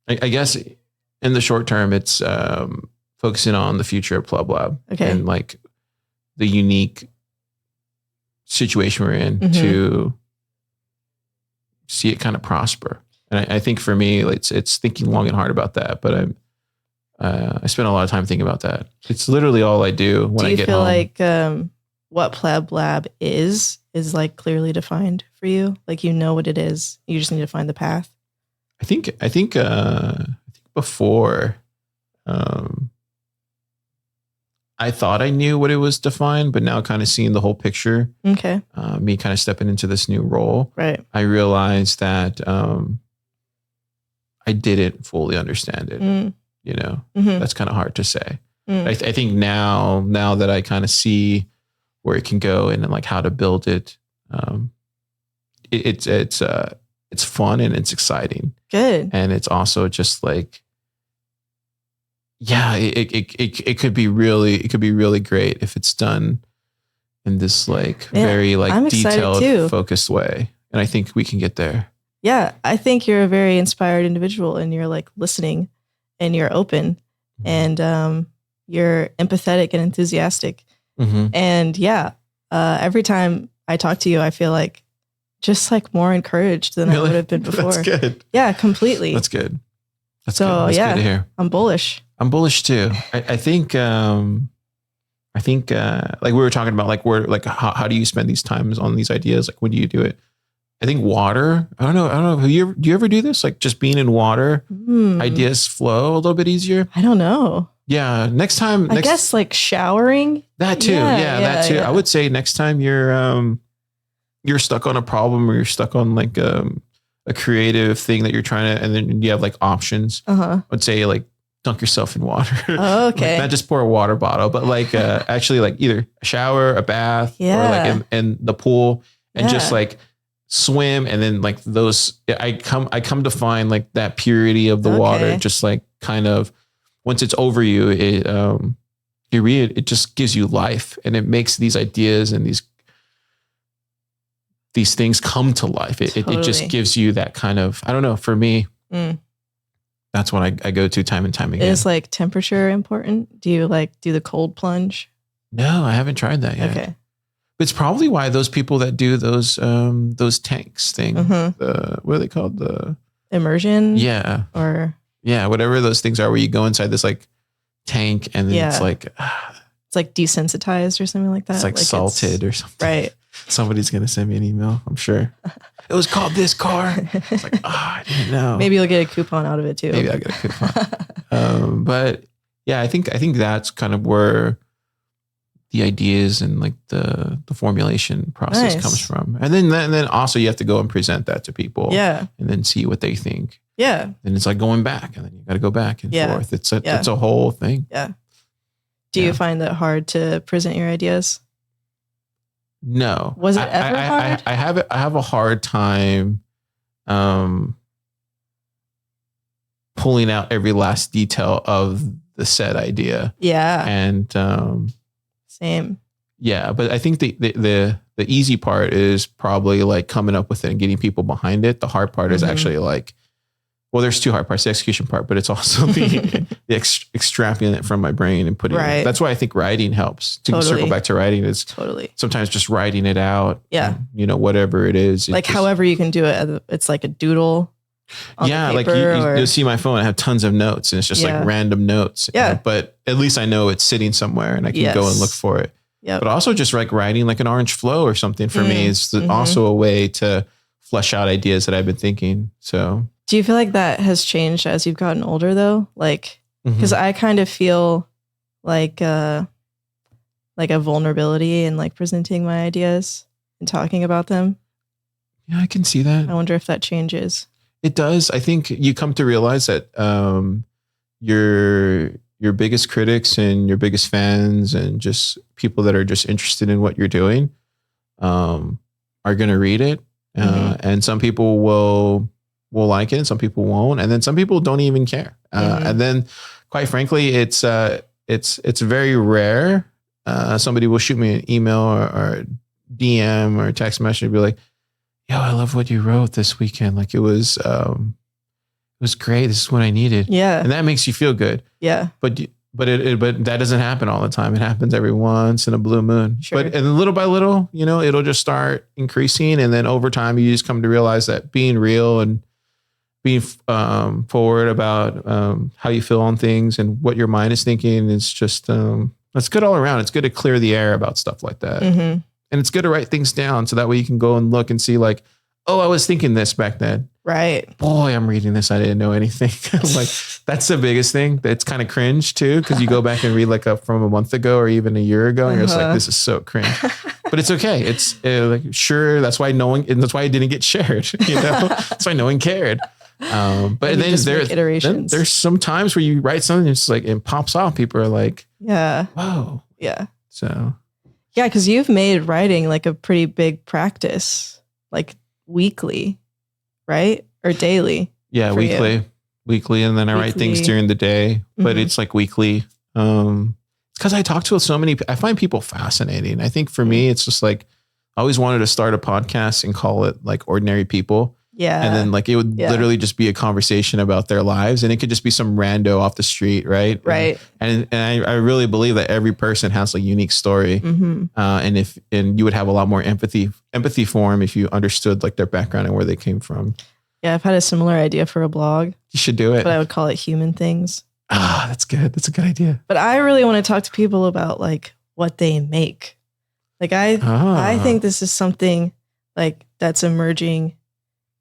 I guess in the short term, it's focusing on the future of Pleb Lab and like the unique situation we're in to see it kind of prosper. And I think for me, it's thinking long and hard about that. But I spend a lot of time thinking about that. It's literally all I do when I get home. Do you feel like what Pleb Lab is like clearly defined for you? Like, you know what it is. You just need to find the path. I think before, I thought I knew what it was defined, but now kind of seeing the whole picture, me kind of stepping into this new role, right? I realized that I didn't fully understand it. That's kind of hard to say. I think now that I kind of see where it can go and like how to build it, it's fun and it's exciting. Good. And it's also just like, yeah, it could be really great if it's done in this like very like detailed, focused way. And I think we can get there. Yeah. I think you're a very inspired individual and you're like listening and you're open and you're empathetic and enthusiastic. And every time I talk to you, I feel like just like more encouraged than I would have been before. That's good. Yeah, completely. That's good. That's good to hear. I'm bullish. I'm bullish too. I think like we were talking about, like where, like how do you spend these times on these ideas? Like when do you do it? I think water. I don't know. Do you ever do this? Like just being in water, ideas flow a little bit easier. I don't know. Yeah. Next time, I guess like showering. That too. Yeah, that too. Yeah. I would say next time you're stuck on a problem or you're stuck on like a creative thing that you're trying to, and then you have like options. I would say like dunk yourself in water. Oh, okay. Like, not just pour a water bottle, but like actually like either a shower, a bath, or like in the pool, and just like swim. And then like those, I come to find like that purity of the water, just like kind of once it's over you, you read it, it just gives you life, and it makes these ideas and these things come to life. It just gives you that kind of, I don't know, for me, that's what I go to time and time again. Is like temperature important? Do you like do the cold plunge? No, I haven't tried that yet. Okay. It's probably why those people that do those tanks thing, what are they called? The immersion? Yeah. Or whatever those things are where you go inside this like tank and then it's like it's like desensitized or something like that. It's like salted or something. Right. Somebody's gonna send me an email, I'm sure. It was called this car. It's like, I didn't know. Maybe you'll get a coupon out of it too. Maybe I'll get a coupon. But yeah, I think that's kind of where the ideas and like the formulation process comes from. And then also you have to go and present that to people. Yeah. And then see what they think. Yeah. And it's like going back, and then you got to go back and forth. It's a whole thing. Yeah. Do you find it hard to present your ideas? No. Was it ever hard? I have a hard time pulling out every last detail of the said idea. Yeah. And same. Yeah, but I think the easy part is probably like coming up with it and getting people behind it. The hard part is actually like, well, there's two hard parts, the execution part, but it's also the extrapolating it from my brain and putting it. That's why I think writing helps. To circle back to writing is sometimes just writing it out. Yeah. Whatever it is. Like however you can do it. It's like a doodle. Like you'll see my phone. I have tons of notes, and it's just like random notes. Yeah. But at least I know it's sitting somewhere and I can go and look for it. Yeah. But also just like writing like an orange flow or something for me is also a way to flesh out ideas that I've been thinking. So do you feel like that has changed as you've gotten older though? Like, because I kind of feel like a vulnerability in like presenting my ideas and talking about them. Yeah, I can see that. I wonder if that changes. It does. I think you come to realize that your biggest critics and your biggest fans and just people that are just interested in what you're doing are going to read it. And some people will like it and some people won't. And then some people don't even care. And then quite frankly, it's very rare. Somebody will shoot me an email or DM or text message and be like, yo, I love what you wrote this weekend. Like it was great. This is what I needed. Yeah. And that makes you feel good. Yeah. But that doesn't happen all the time. It happens every once in a blue moon. Sure. But and little by little, it'll just start increasing. And then over time, you just come to realize that being real and being forward about how you feel on things and what your mind is thinking is just, it's good all around. It's good to clear the air about stuff like that. And it's good to write things down so that way you can go and look and see like, oh, I was thinking this back then. Right. Boy, I'm reading this. I didn't know anything. Like that's the biggest thing. It's kind of cringe too. Cause you go back and read like from a month ago or even a year ago. And you're just like, this is so cringe, but it's okay. It's sure. That's why that's why it didn't get shared. That's why no one cared. But then there's some times where you write something and it's like, it pops off. People are like, yeah, whoa. Yeah. So yeah. Cause you've made writing like a pretty big practice, like weekly. Right? Or daily? Yeah, weekly. And then I write things during the day, but it's like weekly. Because I talk to so many, I find people fascinating. I think for me, it's just like, I always wanted to start a podcast and call it like Ordinary People. Yeah. And then like, it would literally just be a conversation about their lives and it could just be some rando off the street. Right. Right. And I really believe that every person has a unique story. And you would have a lot more empathy for them if you understood like their background and where they came from. Yeah. I've had a similar idea for a blog. You should do it. But I would call it Human Things. Ah, that's good. That's a good idea. But I really want to talk to people about like what they make. Like I think this is something like that's emerging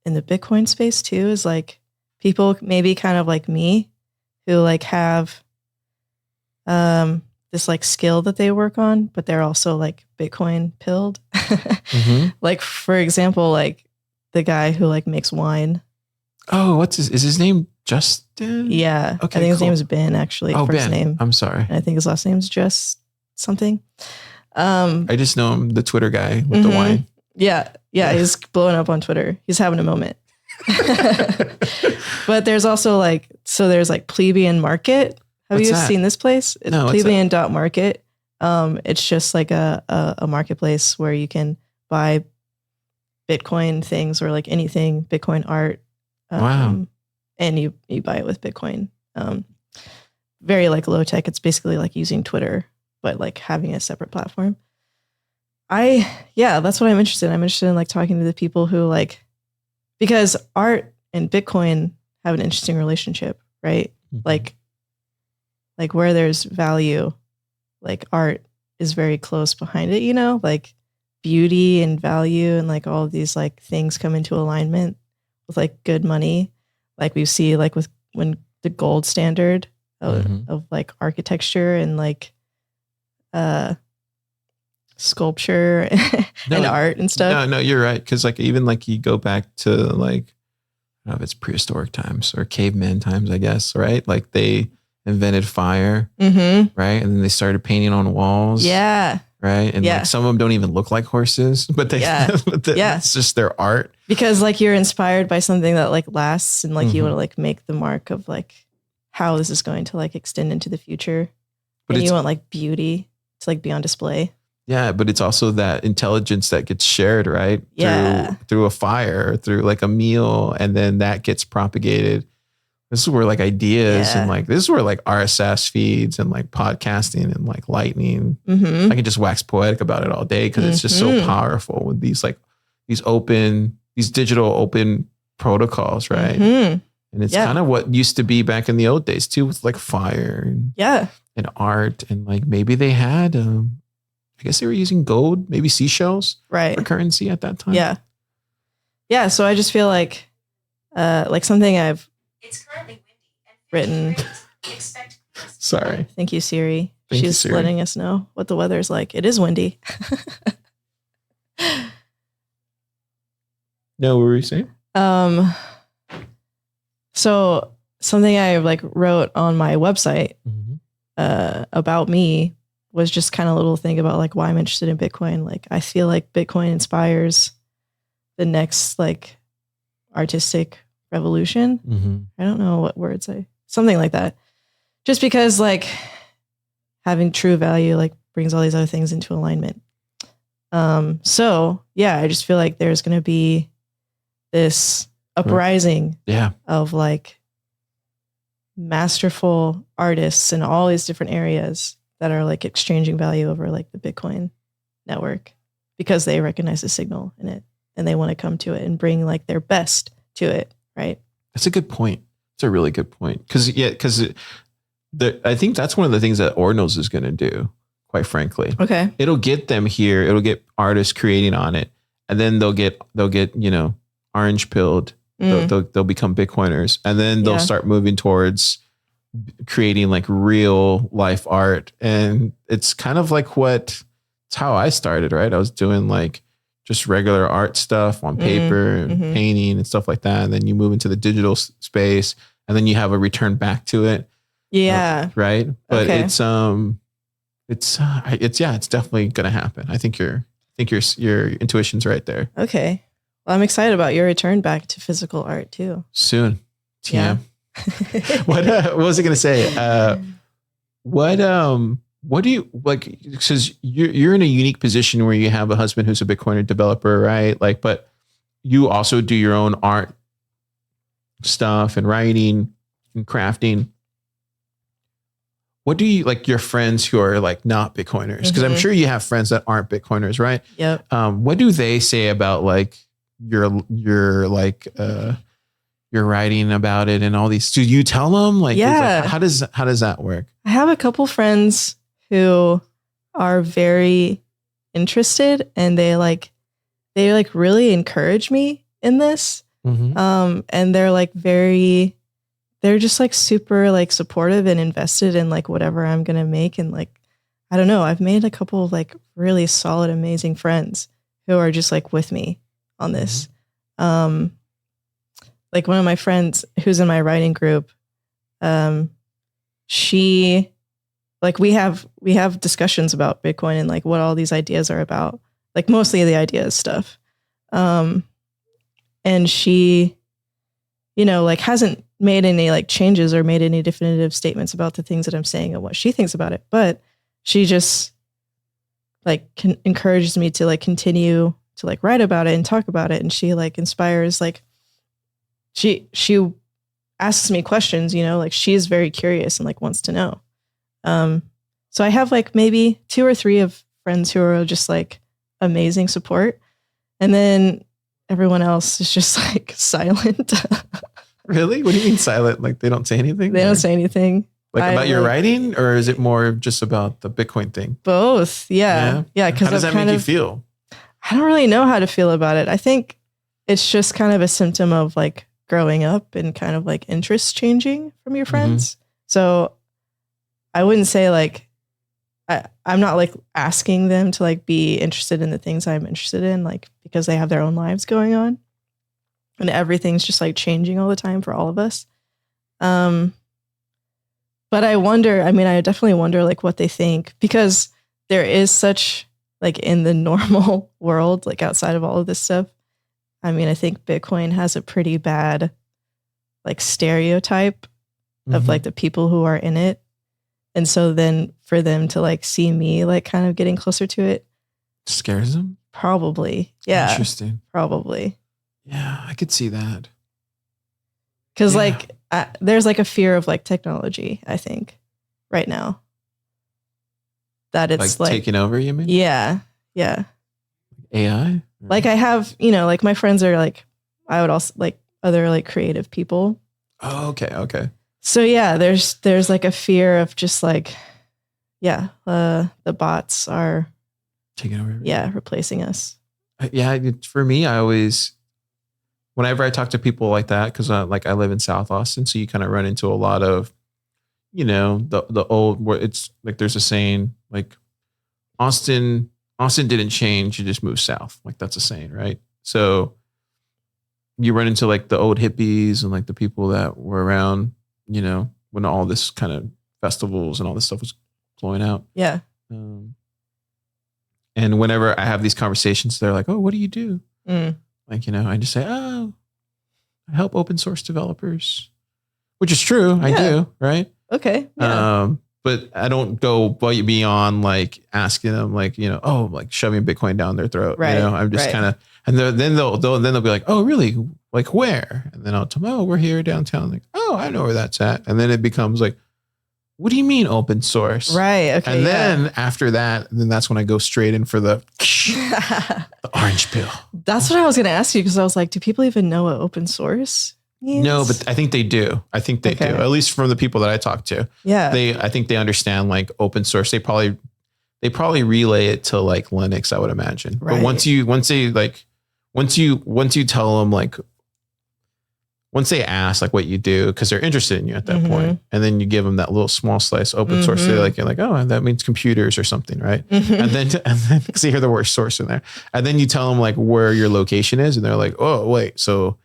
in the Bitcoin space too, is like people maybe kind of like me who like have this like skill that they work on, but they're also like Bitcoin pilled. Like for example, like the guy who like makes wine. Oh, is his name Justin? Yeah. Okay, I think his cool. name's Ben, actually. Oh, first Ben. name. I'm sorry. And I think his last name's just something. I just know him, the Twitter guy with the Mhm. wine. Yeah. He's blowing up on Twitter. He's having a moment. But there's also there's Plebeian Market. Have What's you that? seen this place? It's No, what's that? plebeian.market. It's just like a marketplace where you can buy Bitcoin things or like anything Bitcoin art. Wow. And you buy it with Bitcoin. Very low tech. It's basically like using Twitter, but like having a separate platform. That's what I'm interested in. I'm interested in talking to the people who because art and Bitcoin have an interesting relationship, right? Mhm. Like where there's value, art is very close behind it, beauty and value and all of these things come into alignment with good money. We see with when the gold standard of architecture and sculpture and art and stuff. No, you're right. Cause even you go back to I don't know if it's prehistoric times or caveman times, I guess, right? They invented fire, Mm-hmm. right? And then they started painting on walls. Yeah. Right. And some of them don't even look like horses, but it's just their art. Because you're inspired by something that lasts and you Mhm. want to make the mark of how this is going to extend into the future. But and it's- you want beauty to be on display. Yeah, but it's also that intelligence that gets shared, right? Yeah. Through a fire, through a meal, and then that gets propagated. This is where ideas and this is where RSS feeds and podcasting and lightning. Mm-hmm. I can just wax poetic about it all day because it's just so powerful with these digital open protocols, right? Mm-hmm. And it's kind of what used to be back in the old days too, with fire and art and maybe they had I guess they were using gold, maybe seashells for currency at that time. Yeah. Yeah. So I just feel like something I've written. Sorry. Thank you, Siri. Thank you, She's Siri. letting us know what the weather's like. It is windy. No, what were you saying? So something I wrote on my website about me was just kind of a little thing about why I'm interested in Bitcoin. I feel like Bitcoin inspires the next artistic revolution. Mm-hmm. I don't know what words something like that. Just because having true value brings all these other things into alignment. So yeah, I just feel like there's going to be this uprising of masterful artists in all these different areas that are exchanging value over the Bitcoin network because they recognize the signal in it and they want to come to it and bring their best to it. Right. That's a good point. It's a really good point. Because I think that's one of the things that Ordinals is going to do, quite frankly. Okay. It'll get them here. It'll get artists creating on it. And then they'll get, orange pilled. They'll become Bitcoiners. And then they'll start moving towards creating real life art. And it's kind of it's how I started, right? I was doing just regular art stuff on paper and painting and stuff like that. And then you move into the digital space and then you have a return back to it. Yeah. Right. But it's definitely going to happen. I think your intuition's right there. Okay. Well, I'm excited about your return back to physical art too. Soon. TM. Yeah. What was I going to say? What do you because you're in a unique position where you have a husband who's a Bitcoiner developer, right? But you also do your own art stuff and writing and crafting. What do you your friends who are not Bitcoiners? Because I'm sure you have friends that aren't Bitcoiners, right? Yep. What do they say about your writing about it and all these? Do you tell them how does that work? I have a couple friends who are very interested and they really encourage me in this. Mm-hmm. And they're just super supportive and invested in whatever I'm going to make. And I don't know, I've made a couple of really solid, amazing friends who are just with me on this. like one of my friends who's in my writing group, she like we have discussions about Bitcoin and like what all these ideas are about, like mostly the ideas stuff. And she, you know, like hasn't made any like changes or made any definitive statements about the things that I'm saying and what she thinks about it. But she just like encourages me to like continue to like write about it and talk about it. And she like inspires, like she asks me questions, you know, like she's very curious and like wants to know. So I have like maybe 2 or 3 of friends who are just like amazing support. And then everyone else is just like silent. Really? What do you mean silent? Like they don't say anything? They don't say anything. Like about your writing, or is it more just about the Bitcoin thing? Both. Yeah. Yeah. How does that make you feel? I don't really know how to feel about it. I think it's just kind of a symptom of like growing up and kind of like interests changing from your friends. So I wouldn't say like, I'm not like asking them to like be interested in the things I'm interested in, like because they have their own lives going on and everything's just like changing all the time for all of us. But I wonder, I mean, I definitely wonder like what they think, because there is such like in the normal world, like outside of all of this stuff. I mean, I think Bitcoin has a pretty bad like stereotype of like the people who are in it. And so then for them to like see me like kind of getting closer to it scares them? Probably. Yeah. Interesting. Probably. Yeah, I could see that. Because like there's like a fear of like technology, I think, right now. That it's like taking over, you mean? Yeah. Yeah. AI? Like I have, you know, like my friends are like, I would also like other like creative people. Oh, okay. Okay. So yeah, there's like a fear of just like, yeah, the bots are taking over. Yeah, replacing us. Yeah, for me, I always, whenever I talk to people like that, because like I live in South Austin, so you kind of run into a lot of, you know, the old, where it's like there's a saying like Austin didn't change, you just moved south. Like that's a saying, right? So you run into like the old hippies and like the people that were around, you know, when all this kind of festivals and all this stuff was flowing out. Yeah. And whenever I have these conversations, they're like, "Oh, what do you do?" Like, you know, I just say, "Oh, I help open source developers," which is true. I do, right? Okay. Yeah. But I don't go beyond like asking them, like, you know, oh, like shoving Bitcoin down their throat. Right. You know, I'm just kind of, and then they'll be like, "Oh, really? Like where?" And then I'll tell them, "Oh, we're here downtown." Like, "Oh, I know where that's at." And then it becomes like, "What do you mean open source?" Right. Okay. And then after that, then that's when I go straight in for the orange pill. That's what I was going to ask you, because I was like, do people even know what open source means? No, but I think they do. I think they do. At least from the people that I talk to. Yeah. I think they understand like open source. They probably relay it to like Linux, I would imagine. Right. But once you tell them like, once they ask like what you do, because they're interested in you at that point, and then you give them that little small slice open source, they're like, you're like, "Oh, that means computers or something," right? And then because you hear the word source in there, and then you tell them like where your location is, and they're like, "Oh, wait, so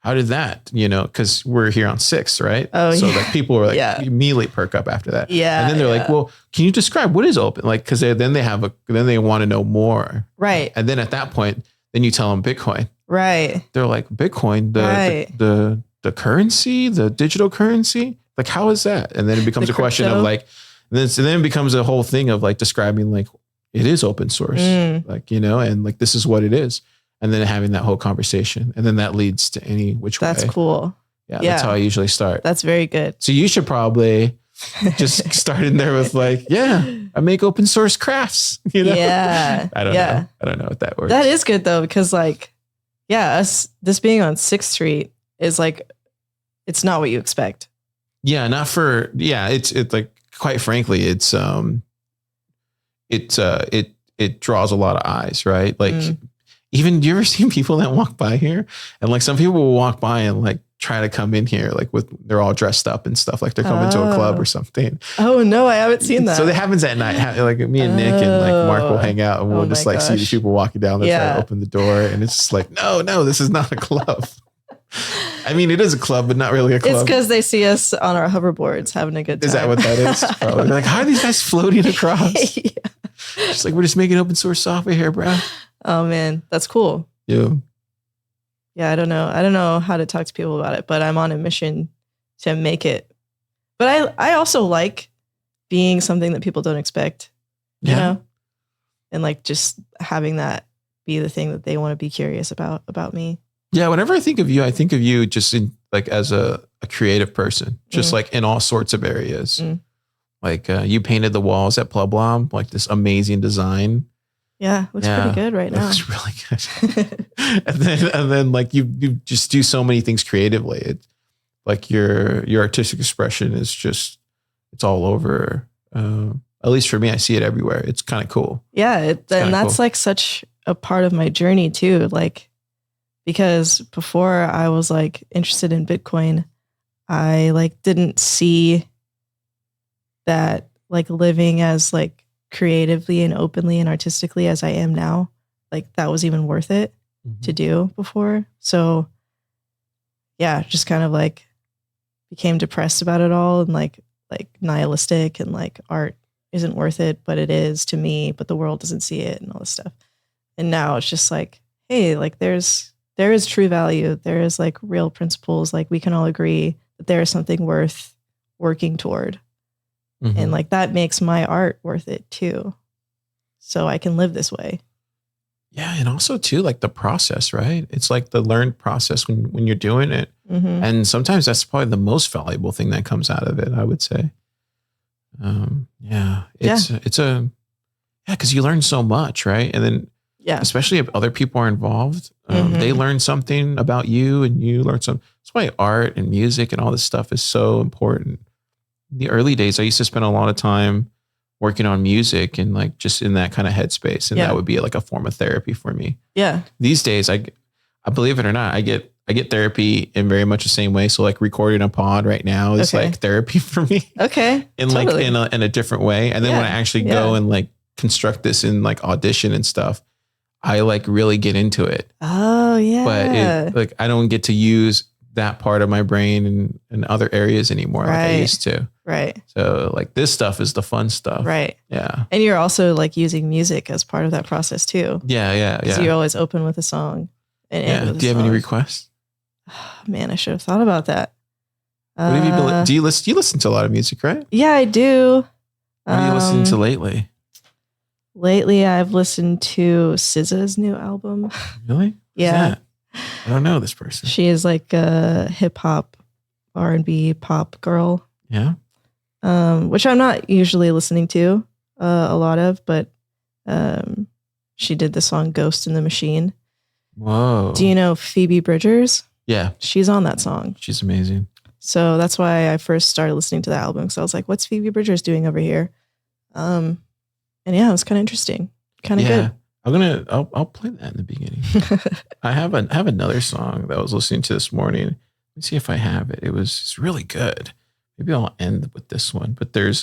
how did that?" You know, because we're here on 6th, right? Oh, so like people are like immediately perk up after that. Yeah, and then they're like, "Well, can you describe what is open?" Like, because then they want to know more, right? And then at that point, then you tell them Bitcoin. Right. They're like, Bitcoin, the currency, the digital currency. Like, how is that? And then it becomes a question of like, and then it becomes a whole thing of like describing like it is open source, like, you know, and like this is what it is. And then having that whole conversation. And then that leads to any which way. That's cool. Yeah, that's how I usually start. That's very good. So you should probably just start in there with like, I make open source crafts. You know? Yeah. I don't know. I don't know what that works. That is good though, because like, this being on 6th Street is like, it's not what you expect. Yeah, not for, it's like, quite frankly, it draws a lot of eyes, right? Like even, do you ever see people that walk by here? And like some people will walk by and like try to come in here, like they're all dressed up and stuff, like they're coming to a club or something. Oh no, I haven't seen that. So that happens at night. Like me and Nick and like Mark will hang out and we'll just like see these people walking down there trying to open the door. And it's just like, no, this is not a club. I mean, it is a club, but not really a club. It's because they see us on our hoverboards having a good time. Is that what that is? Probably. They're like, how are these guys floating across? Yeah. Just like, we're just making open source software here, bro. Oh man, that's cool. Yeah. Yeah, I don't know how to talk to people about it, but I'm on a mission to make it. But I also like being something that people don't expect, you know? And like just having that be the thing that they want to be curious about me. Yeah, whenever I think of you just in like as a creative person, just like in all sorts of areas. Like you painted the walls at PlebPoet, like this amazing design. Yeah, looks pretty good right now. It looks really good. and then like you just do so many things creatively. It like your artistic expression is just, it's all over. At least for me, I see it everywhere. It's kind of cool. Yeah, and that's cool. Like such a part of my journey too. Like, because before I was like interested in Bitcoin, I like didn't see that like living as like creatively and openly and artistically as I am now, like that was even worth it to do before. So yeah, just kind of like became depressed about it all and like nihilistic and like art isn't worth it, but it is to me, but the world doesn't see it and all this stuff. And now it's just like, hey, like there is true value. There is like real principles. Like we can all agree that there is something worth working toward. And like that makes my art worth it too. So I can live this way. Yeah. And also too, like the process, right? It's like the learned process when you're doing it. And sometimes that's probably the most valuable thing that comes out of it, I would say. Because you learn so much, right? And then especially if other people are involved, they learn something about you and you learn something. That's why art and music and all this stuff is so important. In the early days, I used to spend a lot of time working on music and like just in that kind of headspace. And that would be like a form of therapy for me. Yeah. These days, I believe it or not, I get therapy in very much the same way. So like recording a pod right now is like therapy for me. Okay. Like in a different way. And then when I actually go and like construct this in like Audition and stuff, I like really get into it. Oh yeah. But like I don't get to use that part of my brain in other areas anymore like I used to. Right. So like this stuff is the fun stuff. Right. Yeah. And you're also like using music as part of that process too. Yeah. So you're always open with a song. And end with a song. Do you have any requests? Man, I should have thought about that. What have you been, do you listen to a lot of music, right? Yeah, I do. What are you listening to lately? Lately, I've listened to SZA's new album. Really? Yeah. I don't know this person. She is like a hip hop, R&B pop girl. Yeah. Which I'm not usually listening to a lot of, but she did the song Ghost in the Machine. Whoa. Do you know Phoebe Bridgers? Yeah. She's on that song. She's amazing. So that's why I first started listening to the album. So I was like, what's Phoebe Bridgers doing over here? And yeah, it was kind of interesting. Kind of good. I'll play that in the beginning. I have another song that I was listening to this morning. Let me see if I have it. It's really good. Maybe I'll end with this one. But there's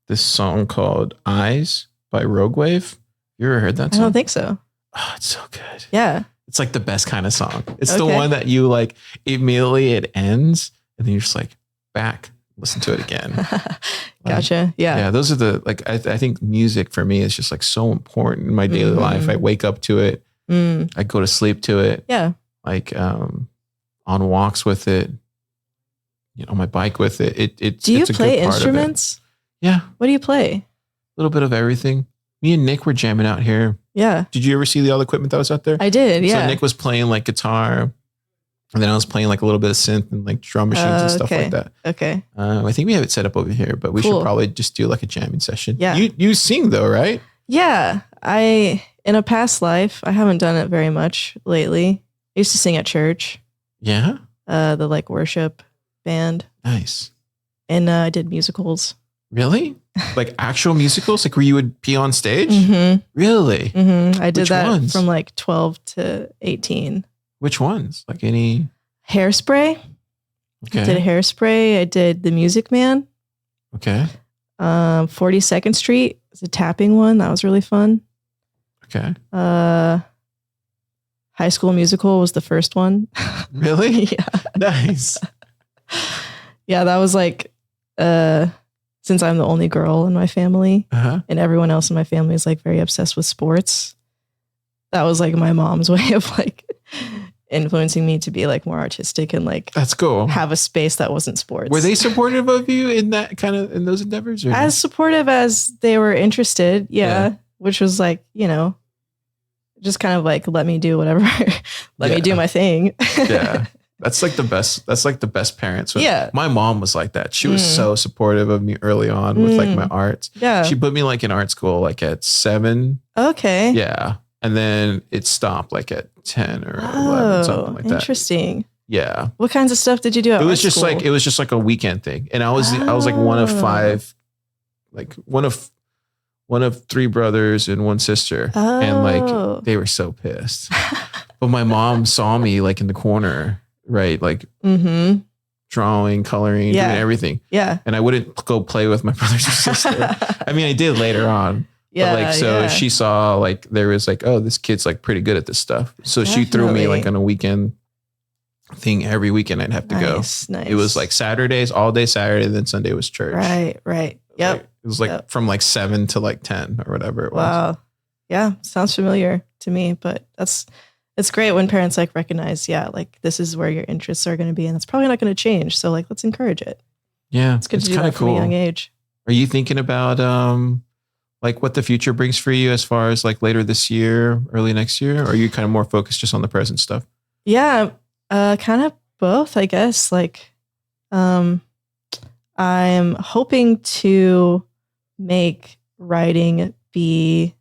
this song called Eyes by Rogue Wave. You ever heard that song? I don't think so. Oh, it's so good. Yeah. It's like the best kind of song. It's the one that you like immediately it ends and then you're just like back, listen to it again. Gotcha. Yeah. Those are the, like, I think music for me is just like so important in my daily life. I wake up to it. I go to sleep to it. Yeah. Like, on walks with it, on my bike with it. Do you play instruments? Yeah. What do you play? A little bit of everything. Me and Nick were jamming out here. Yeah. Did you ever see all the equipment that was out there? I did. Yeah. So Nick was playing like guitar, and then I was playing like a little bit of synth and like drum machines and stuff like that. Okay. I think we have it set up over here, but we should probably just do like a jamming session. Yeah. You sing though, right? Yeah. In a past life, I haven't done it very much lately. I used to sing at church. Yeah. The like worship band. Nice. And I did musicals. Really? Like actual musicals? Like where you would be on stage? Mm-hmm. Really? Mm-hmm. I did Which that ones? From like 12 to 18. Which ones? Like any? Hairspray. Okay. I did Hairspray. I did The Music Man. Okay. 42nd Street. It's a tapping one. That was really fun. Okay. High School Musical was the first one. Really? Yeah. Nice. Yeah, that was like, since I'm the only girl in my family Uh-huh. and everyone else in my family is like very obsessed with sports. That was like my mom's way of like influencing me to be like more artistic and like That's cool. have a space that wasn't sports. Were they supportive of you in that kind of, in those endeavors? Or no? as supportive as they were interested? Yeah. Which was like, you know, just kind of like, let me do whatever, let me do my thing. Yeah. That's like the best. That's like the best parents. Yeah. My mom was like that. She was so supportive of me early on with like my arts. Yeah. She put me like in art school like at 7. Okay. Yeah. And then it stopped like at 10 or 11, something like that. Interesting. Yeah. What kinds of stuff did you do at It was art just school? like, it was just like a weekend thing. And I was like one of 5, like one of 3 brothers and 1 sister. And Oh. like, they were so pissed. But my mom saw me like in the corner, right? Like drawing, coloring, Yeah. doing everything. Yeah. And I wouldn't go play with my brothers or sister. I mean, I did later on. Yeah. But like, so yeah. she saw like, there was like, oh, this kid's like pretty good at this stuff. So she threw me like on a weekend thing. Every weekend I'd have to go. Nice. It was like Saturdays, all day Saturday, then Sunday was church. Right. Right. Yep. It was like from like 7 to like 10 or whatever it was. Wow. Yeah. Sounds familiar to me, but it's great when parents like recognize, yeah, like this is where your interests are going to be and it's probably not going to change. So like, let's encourage it. Yeah. It's good to do that from a young age. Are you thinking about like what the future brings for you as far as like later this year, early next year? Or are you kind of more focused just on the present stuff? Yeah. Kind of both, I guess. Like, I'm hoping to make writing be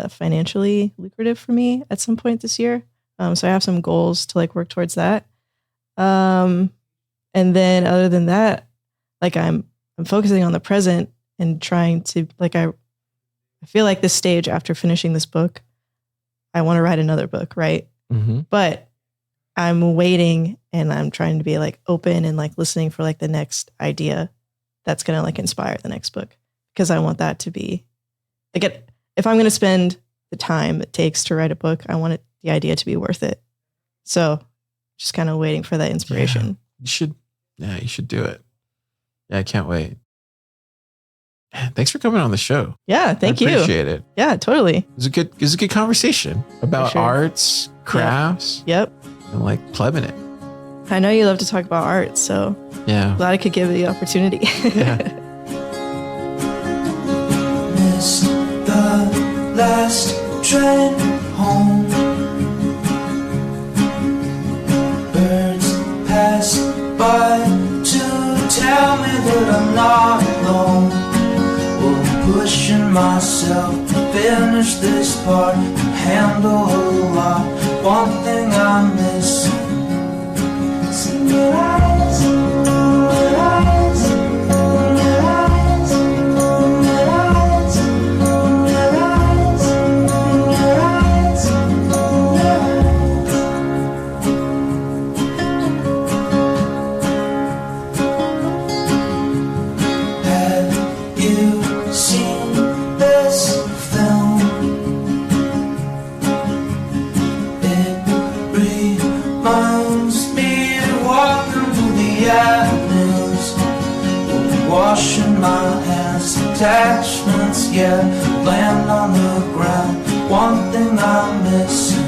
financially lucrative for me at some point this year. So I have some goals to like work towards that. And then other than that, like I'm focusing on the present and trying to like, I feel like this stage after finishing this book, I want to write another book. Right. Mm-hmm. But I'm waiting and I'm trying to be like open and like listening for like the next idea that's going to like inspire the next book. Because I want that to be like, if I'm going to spend the time it takes to write a book, I want the idea to be worth it. So just kind of waiting for that inspiration. Yeah, you should do it. Yeah, I can't wait. Man, thanks for coming on the show. Yeah, thank you. Appreciate it. Yeah, totally. It was a good conversation about arts, crafts, Yep. and like plebbing it. I know you love to talk about art, so Yeah. glad I could give you the opportunity. Yeah. Missed the last train home. Birds pass by to tell me that I'm not alone. Well, I'm pushing myself to finish this part and handle a lot. One thing I miss is in your eyes, your eyes, your eyes, your eyes, your eyes, your eyes, your eyes. Have you seen this film? It reminds me of walking through the avenues, washing my hands, attachments, yeah, land on the ground. One thing I'm missing